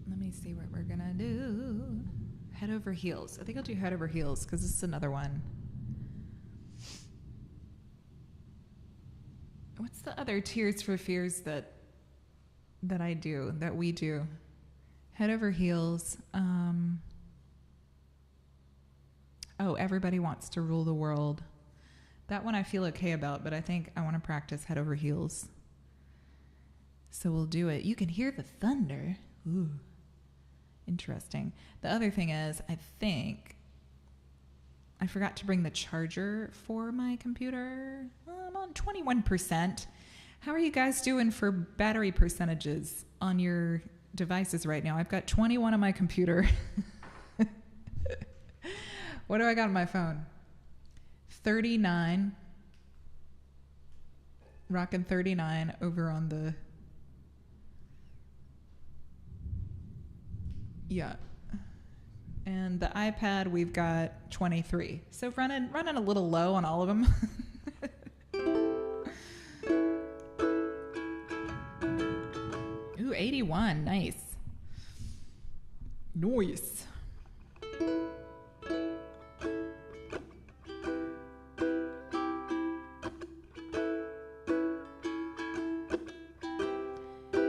Let me see what we're going to do. Head over heels. I think I'll do head over heels because this is another one. What's the other Tears for Fears that we do? Head over heels. Everybody Wants to Rule the World. That one I feel okay about, but I think I want to practice head over heels. So we'll do it. You can hear the thunder. Ooh. Interesting. The other thing is, I think I forgot to bring the charger for my computer. I'm on 21%. How are you guys doing for battery percentages on your devices right now? I've got 21 on my computer. What do I got on my phone? 39. Rocking 39 over on the... Yeah. And the iPad, we've got 23. So running a little low on all of them. Ooh, 81. Nice. Nice.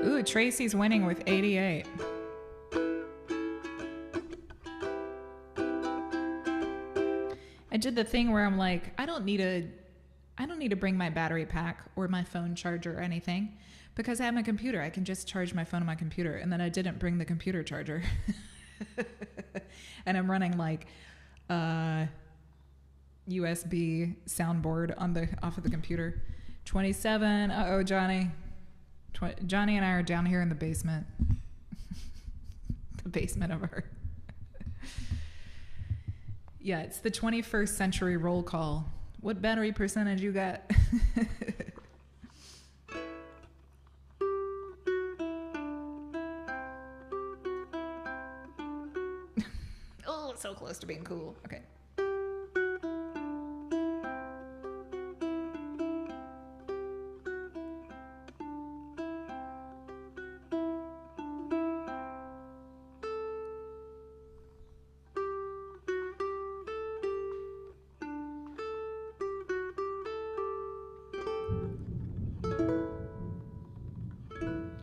Ooh, Tracy's winning with 88. I did the thing where I'm like, I don't need to bring my battery pack or my phone charger or anything because I have my computer. I can just charge my phone on my computer. And then I didn't bring the computer charger. And I'm running like USB soundboard off of the computer. 27. Uh-oh, Johnny. Johnny and I are down here in the basement. The basement of our... Yeah, it's the 21st century roll call. What battery percentage you got? Oh, so close to being cool. Okay.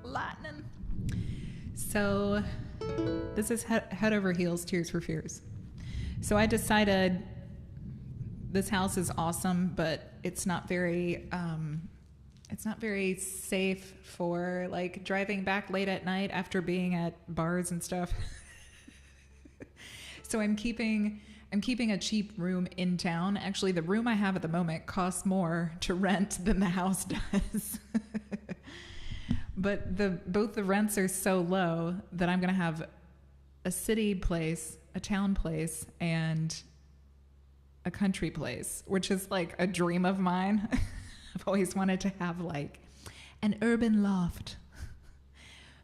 Lightning. So this is head over heels, Tears for Fears. So I decided this house is awesome, but it's not very safe for like driving back late at night after being at bars and stuff. So I'm keeping a cheap room in town. Actually, the room I have at the moment costs more to rent than the house does. But both the rents are so low that I'm going to have a city place, a town place, and a country place, which is like a dream of mine. I've always wanted to have like an urban loft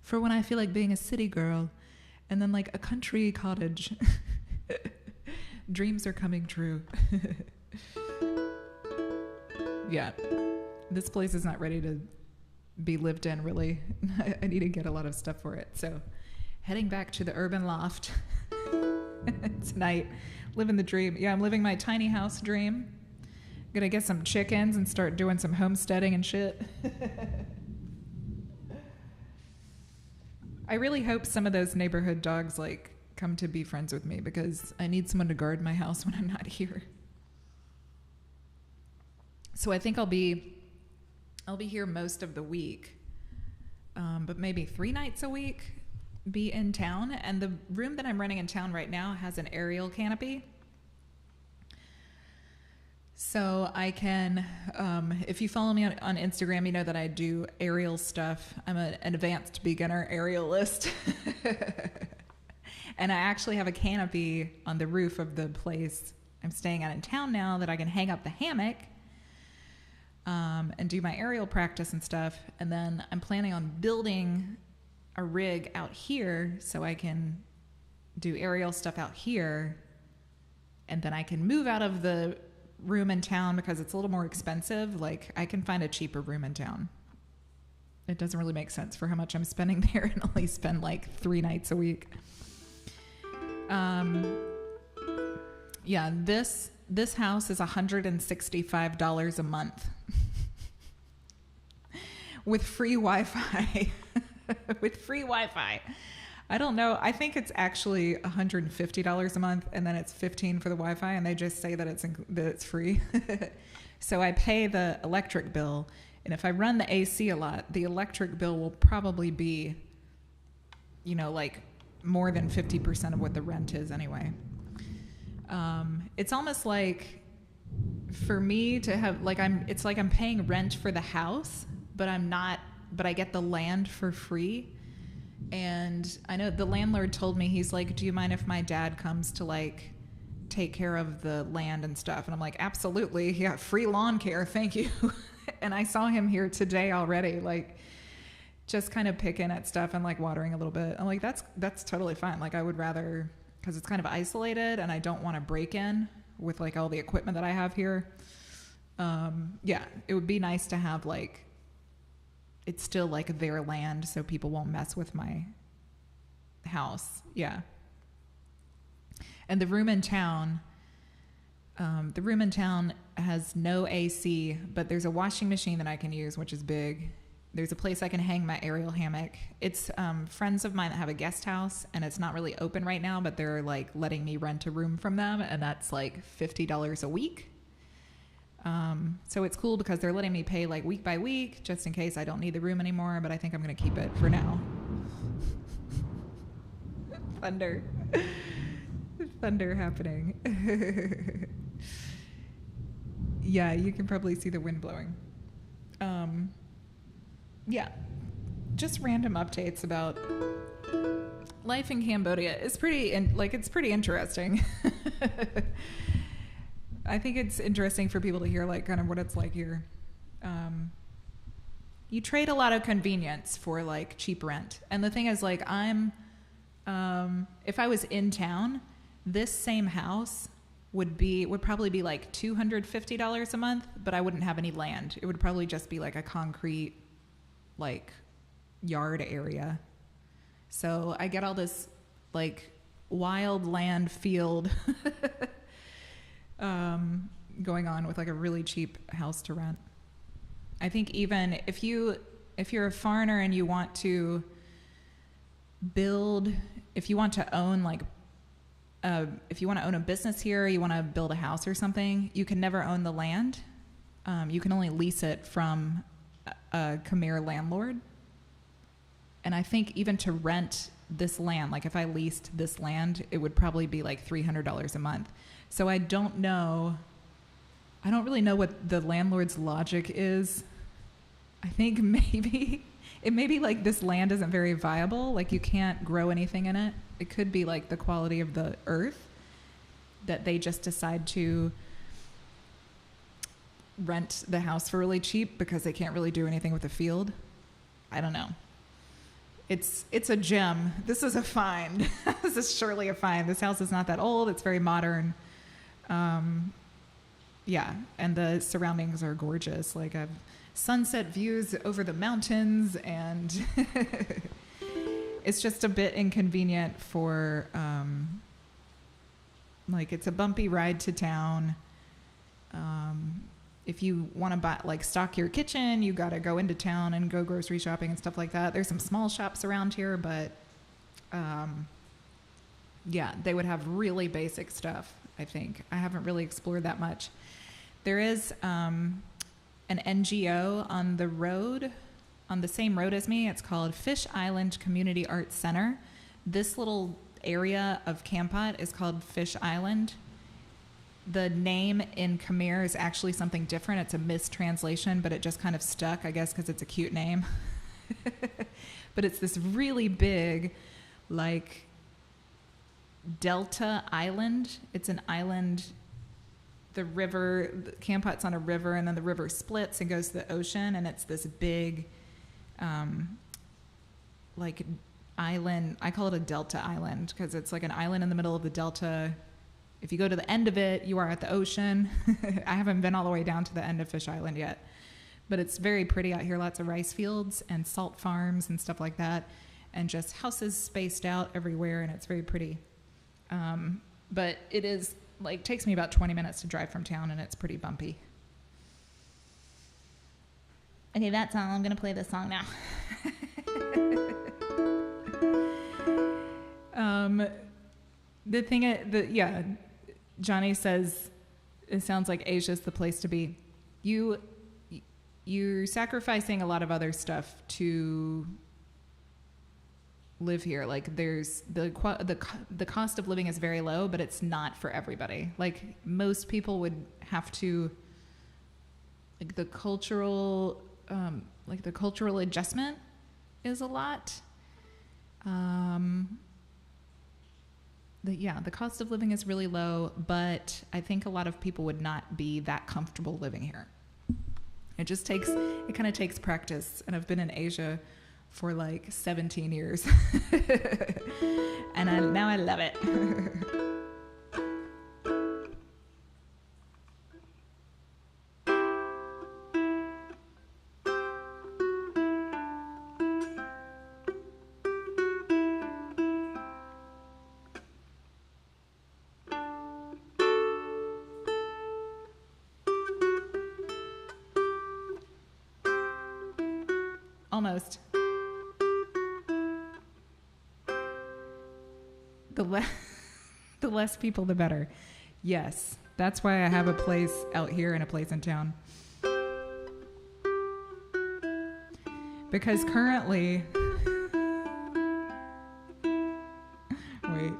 for when I feel like being a city girl, and then like a country cottage. Dreams are coming true. Yeah, this place is not ready to be lived in, really. I need to get a lot of stuff for it. So heading back to the urban loft tonight, living the dream. Yeah, I'm living my tiny house dream. Gonna get some chickens and start doing some homesteading and shit. I really hope some of those neighborhood dogs like come to be friends with me, because I need someone to guard my house when I'm not here. So I think I'll be here most of the week, but maybe 3 nights a week be in town. And the room that I'm renting in town right now has an aerial canopy. So I can, if you follow me on Instagram, you know that I do aerial stuff. I'm an advanced beginner aerialist. And I actually have a canopy on the roof of the place I'm staying at in town now that I can hang up the hammock and do my aerial practice and stuff. And then I'm planning on building a rig out here so I can do aerial stuff out here. And then I can move out of the room in town because it's a little more expensive. Like, I can find a cheaper room in town. It doesn't really make sense for how much I'm spending there, and only spend like 3 nights a week. Yeah, this house is $165 a month with free Wi-Fi. With free Wi-Fi. I don't know. I think it's actually $150 a month, and then it's $15 for the Wi-Fi, and they just say that it's free. So I pay the electric bill, and if I run the AC a lot, the electric bill will probably be, like more than 50% of what the rent is anyway. It's almost like for me to have it's like I'm paying rent for the house, but I get the land for free. And I know the landlord told me, he's like, do you mind if my dad comes to like take care of the land and stuff? And I'm like, absolutely. Yeah, free lawn care. Thank you. And I saw him here today already, like just kind of picking at stuff and like watering a little bit. I'm like, that's totally fine. Like, I would rather, because it's kind of isolated and I don't want to break in with like all the equipment that I have here. Yeah, it would be nice to have like, it's still like their land, so people won't mess with my house. Yeah. And the room in town has no AC, but there's a washing machine that I can use, which is big. There's a place I can hang my aerial hammock. It's friends of mine that have a guest house, and it's not really open right now, but they're like letting me rent a room from them, and that's like $50 a week. So it's cool because they're letting me pay like week by week, just in case I don't need the room anymore, but I think I'm going to keep it for now. Thunder happening. Yeah, you can probably see the wind blowing. Yeah, just random updates about life in Cambodia. It's pretty interesting. I think it's interesting for people to hear like kind of what it's like here. You trade a lot of convenience for like cheap rent. And the thing is like if I was in town, this same house would probably be like $250 a month, but I wouldn't have any land. It would probably just be like a concrete like yard area. So I get all this like wild land field going on with like a really cheap house to rent. I think even if you're a foreigner and you want to if you want to own a business here, you want to build a house or something, you can never own the land. You can only lease it from a Khmer landlord. And I think even to rent this land, like if I leased this land, it would probably be like $300 a month. So I don't really know what the landlord's logic is. I think it may be like this land isn't very viable, like you can't grow anything in it. It could be like the quality of the earth that they just decide to rent the house for really cheap because they can't really do anything with the field. I don't know. It's a gem. This is a find. This is surely a find. This house is not that old. It's very modern. Yeah, and the surroundings are gorgeous. Like I've sunset views over the mountains, and it's just a bit inconvenient for like it's a bumpy ride to town. If you want to stock your kitchen, you got to go into town and go grocery shopping and stuff like that. There's some small shops around here, but yeah, they would have really basic stuff, I think. I haven't really explored that much. There is an NGO on the same road as me. It's called Fish Island Community Arts Center. This little area of Kampot is called Fish Island. The name in Khmer is actually something different. It's a mistranslation, but it just kind of stuck, I guess, because it's a cute name. But it's this really big, like, delta island. It's an island. The Kampot's on a river, and then the river splits and goes to the ocean, and it's this big, like, island. I call it a delta island because it's like an island in the middle of the delta. If you go to the end of it, you are at the ocean. I haven't been all the way down to the end of Fish Island yet, but it's very pretty out here. Lots of rice fields and salt farms and stuff like that, and just houses spaced out everywhere, and it's very pretty. But it is like takes me about 20 minutes to drive from town, and it's pretty bumpy. Okay, that's all. I'm gonna play this song now. Johnny says it sounds like Asia's the place to be. You're sacrificing a lot of other stuff to live here. Like there's the cost of living is very low, but it's not for everybody. Like most people would have to the cultural adjustment is a lot. The cost of living is really low, but I think a lot of people would not be that comfortable living here. It kind of takes practice, and I've been in Asia for like 17 years, and now I love it. Almost. The less people, the better. Yes, that's why I have a place out here and a place in town. Because currently, wait.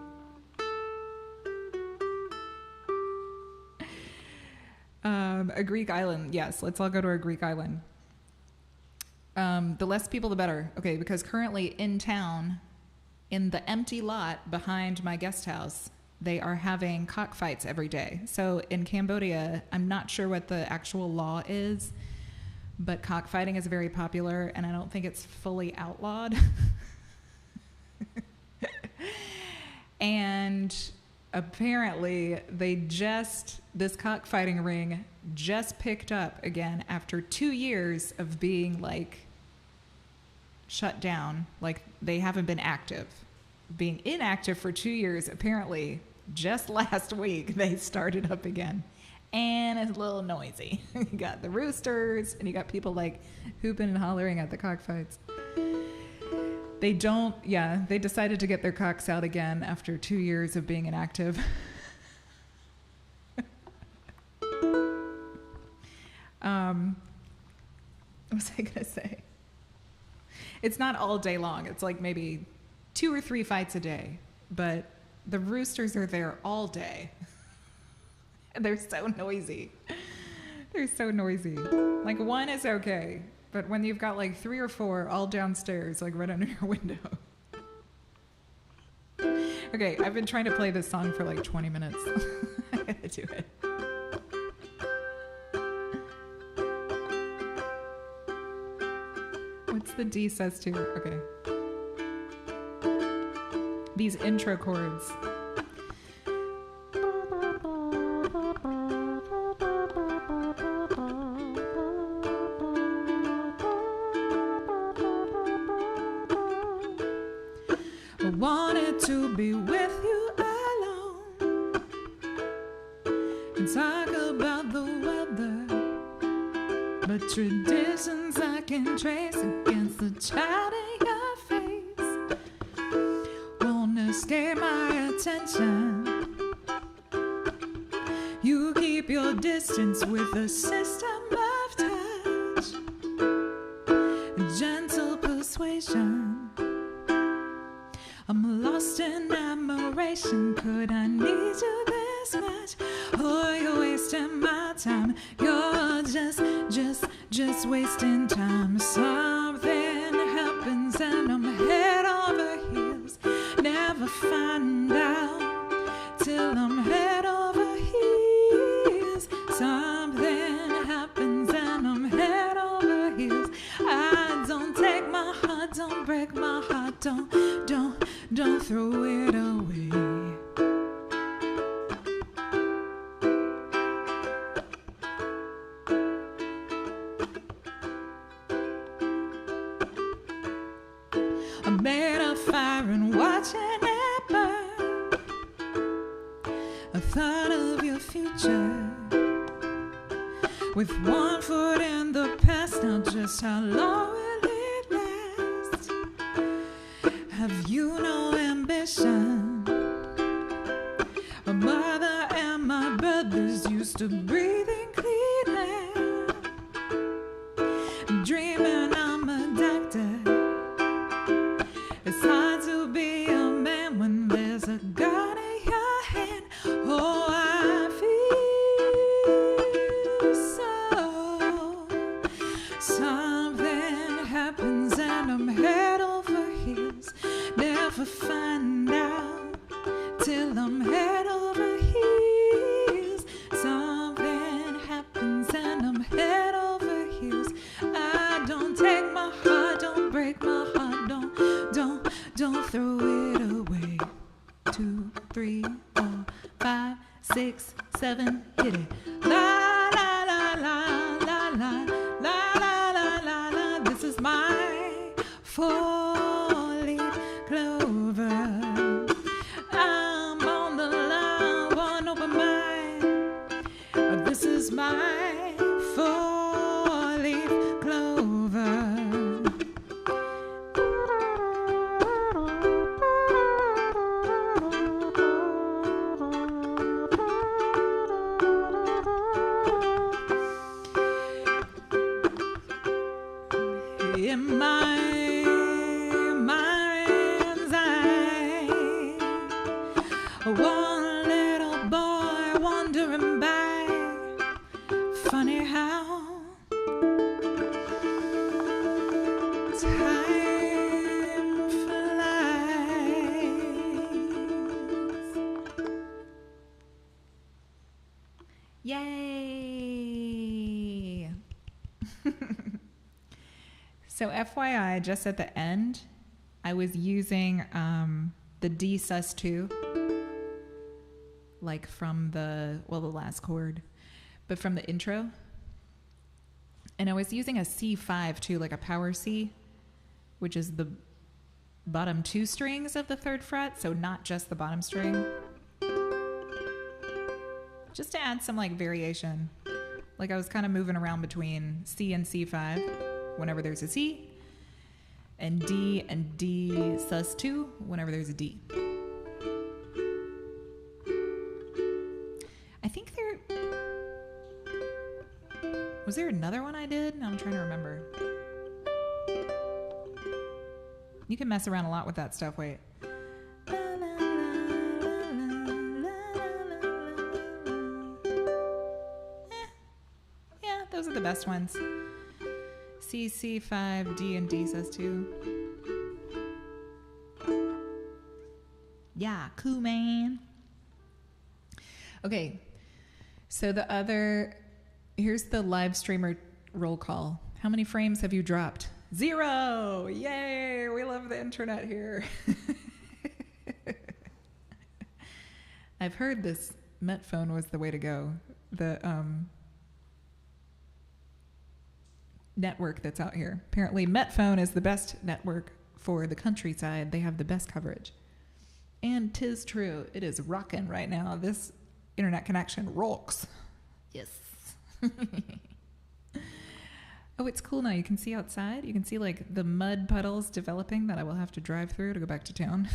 A Greek island. Yes, let's all go to a Greek island. The less people, the better. Okay, because currently in town, in the empty lot behind my guest house, they are having cockfights every day. So in Cambodia, I'm not sure what the actual law is, but cockfighting is very popular, and I don't think it's fully outlawed. And apparently this cockfighting ring just picked up again after 2 years of being like shut down. Like they haven't been active. Being inactive for 2 years, apparently just last week they started up again. And it's a little noisy. You got the roosters and you got people like hooping and hollering at the cockfights. They decided to get their cocks out again after 2 years of being inactive. What was I going to say? It's not all day long. It's like maybe 2 or 3 fights a day. But the roosters are there all day. They're so noisy. They're so noisy. Like one is okay. But when you've got like 3 or 4 all downstairs, like right under your window. Okay, I've been trying to play this song for like 20 minutes. I gotta do it. What's the D sus 2? Okay. These intro chords. I wanted to be with you alone and talk about the weather, but traditions I can trace against the child in your face won't escape my attention. You keep your distance with a system of touch, gentle persuasion. I'm lost in admiration. Could I need you this much? Or you're wasting my time. You're just wasting time. Something happens and I'm head over heels. Never find out till I'm head over heels. Something happens and I'm head over heels. I don't take my heart, don't break my heart, don't throw it away. I made a fire and watching it burn. I thought of your future with one foot in the past. Now just how long will it last? Have you no ambition? My mother and my brothers used to breathe in clean air, dreaming I'm a doctor. It's hard to be a man when there's a gun in your hand. Oh, I feel so. Something happens and I'm head over heels. Never find out till I'm head over heels. Something happens and I'm head over heels. I don't take my heart, don't break my heart, don't throw it away. 2, 3, 4, 5, 6, 7, hit it. La la la la la la la la la la la. This is my 4-leaf clover. I'm on the line, one open mind. This is my 4-leaf clover. In my mind's eye, one little boy wandering by. Funny how time flies. Yay! So FYI, just at the end, I was using the D sus2, like from the last chord, but from the intro. And I was using a C5 too, like a power C, which is the bottom 2 strings of the 3rd fret, so not just the bottom string. Just to add some like variation. Like I was kind of moving around between C and C5 whenever there's a C, and D sus2 whenever there's a D. I think was there another one I did? I'm trying to remember. You can mess around a lot with that stuff. Wait. Yeah, those are the best ones. C, C5, D, and D sus2. Yeah, cool, man. Okay, so here's the live streamer roll call. How many frames have you dropped? 0! Yay! We love the internet here. I've heard this Met phone was the way to go. The network that's out here. Apparently Met phone is the best network for the countryside. They have the best coverage. And 'tis true. It is rocking right now. This internet connection rocks. Yes. Oh, it's cool now. You can see outside. You can see like the mud puddles developing that I will have to drive through to go back to town.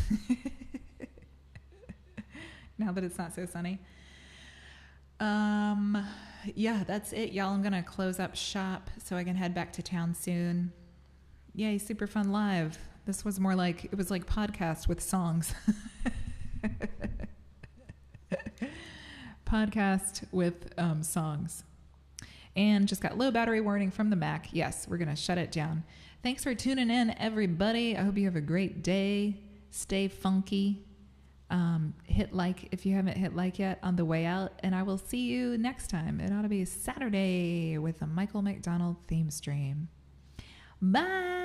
Now that it's not so sunny. Yeah, that's it, y'all. I'm going to close up shop so I can head back to town soon. Yay, super fun live. This was more like, it was like podcast with songs. Podcast with songs. And just got low battery warning from the Mac. Yes, we're going to shut it down. Thanks for tuning in, everybody. I hope you have a great day. Stay funky. Hit like if you haven't hit like yet on the way out. And I will see you next time. It ought to be Saturday with a Michael McDonald theme stream. Bye.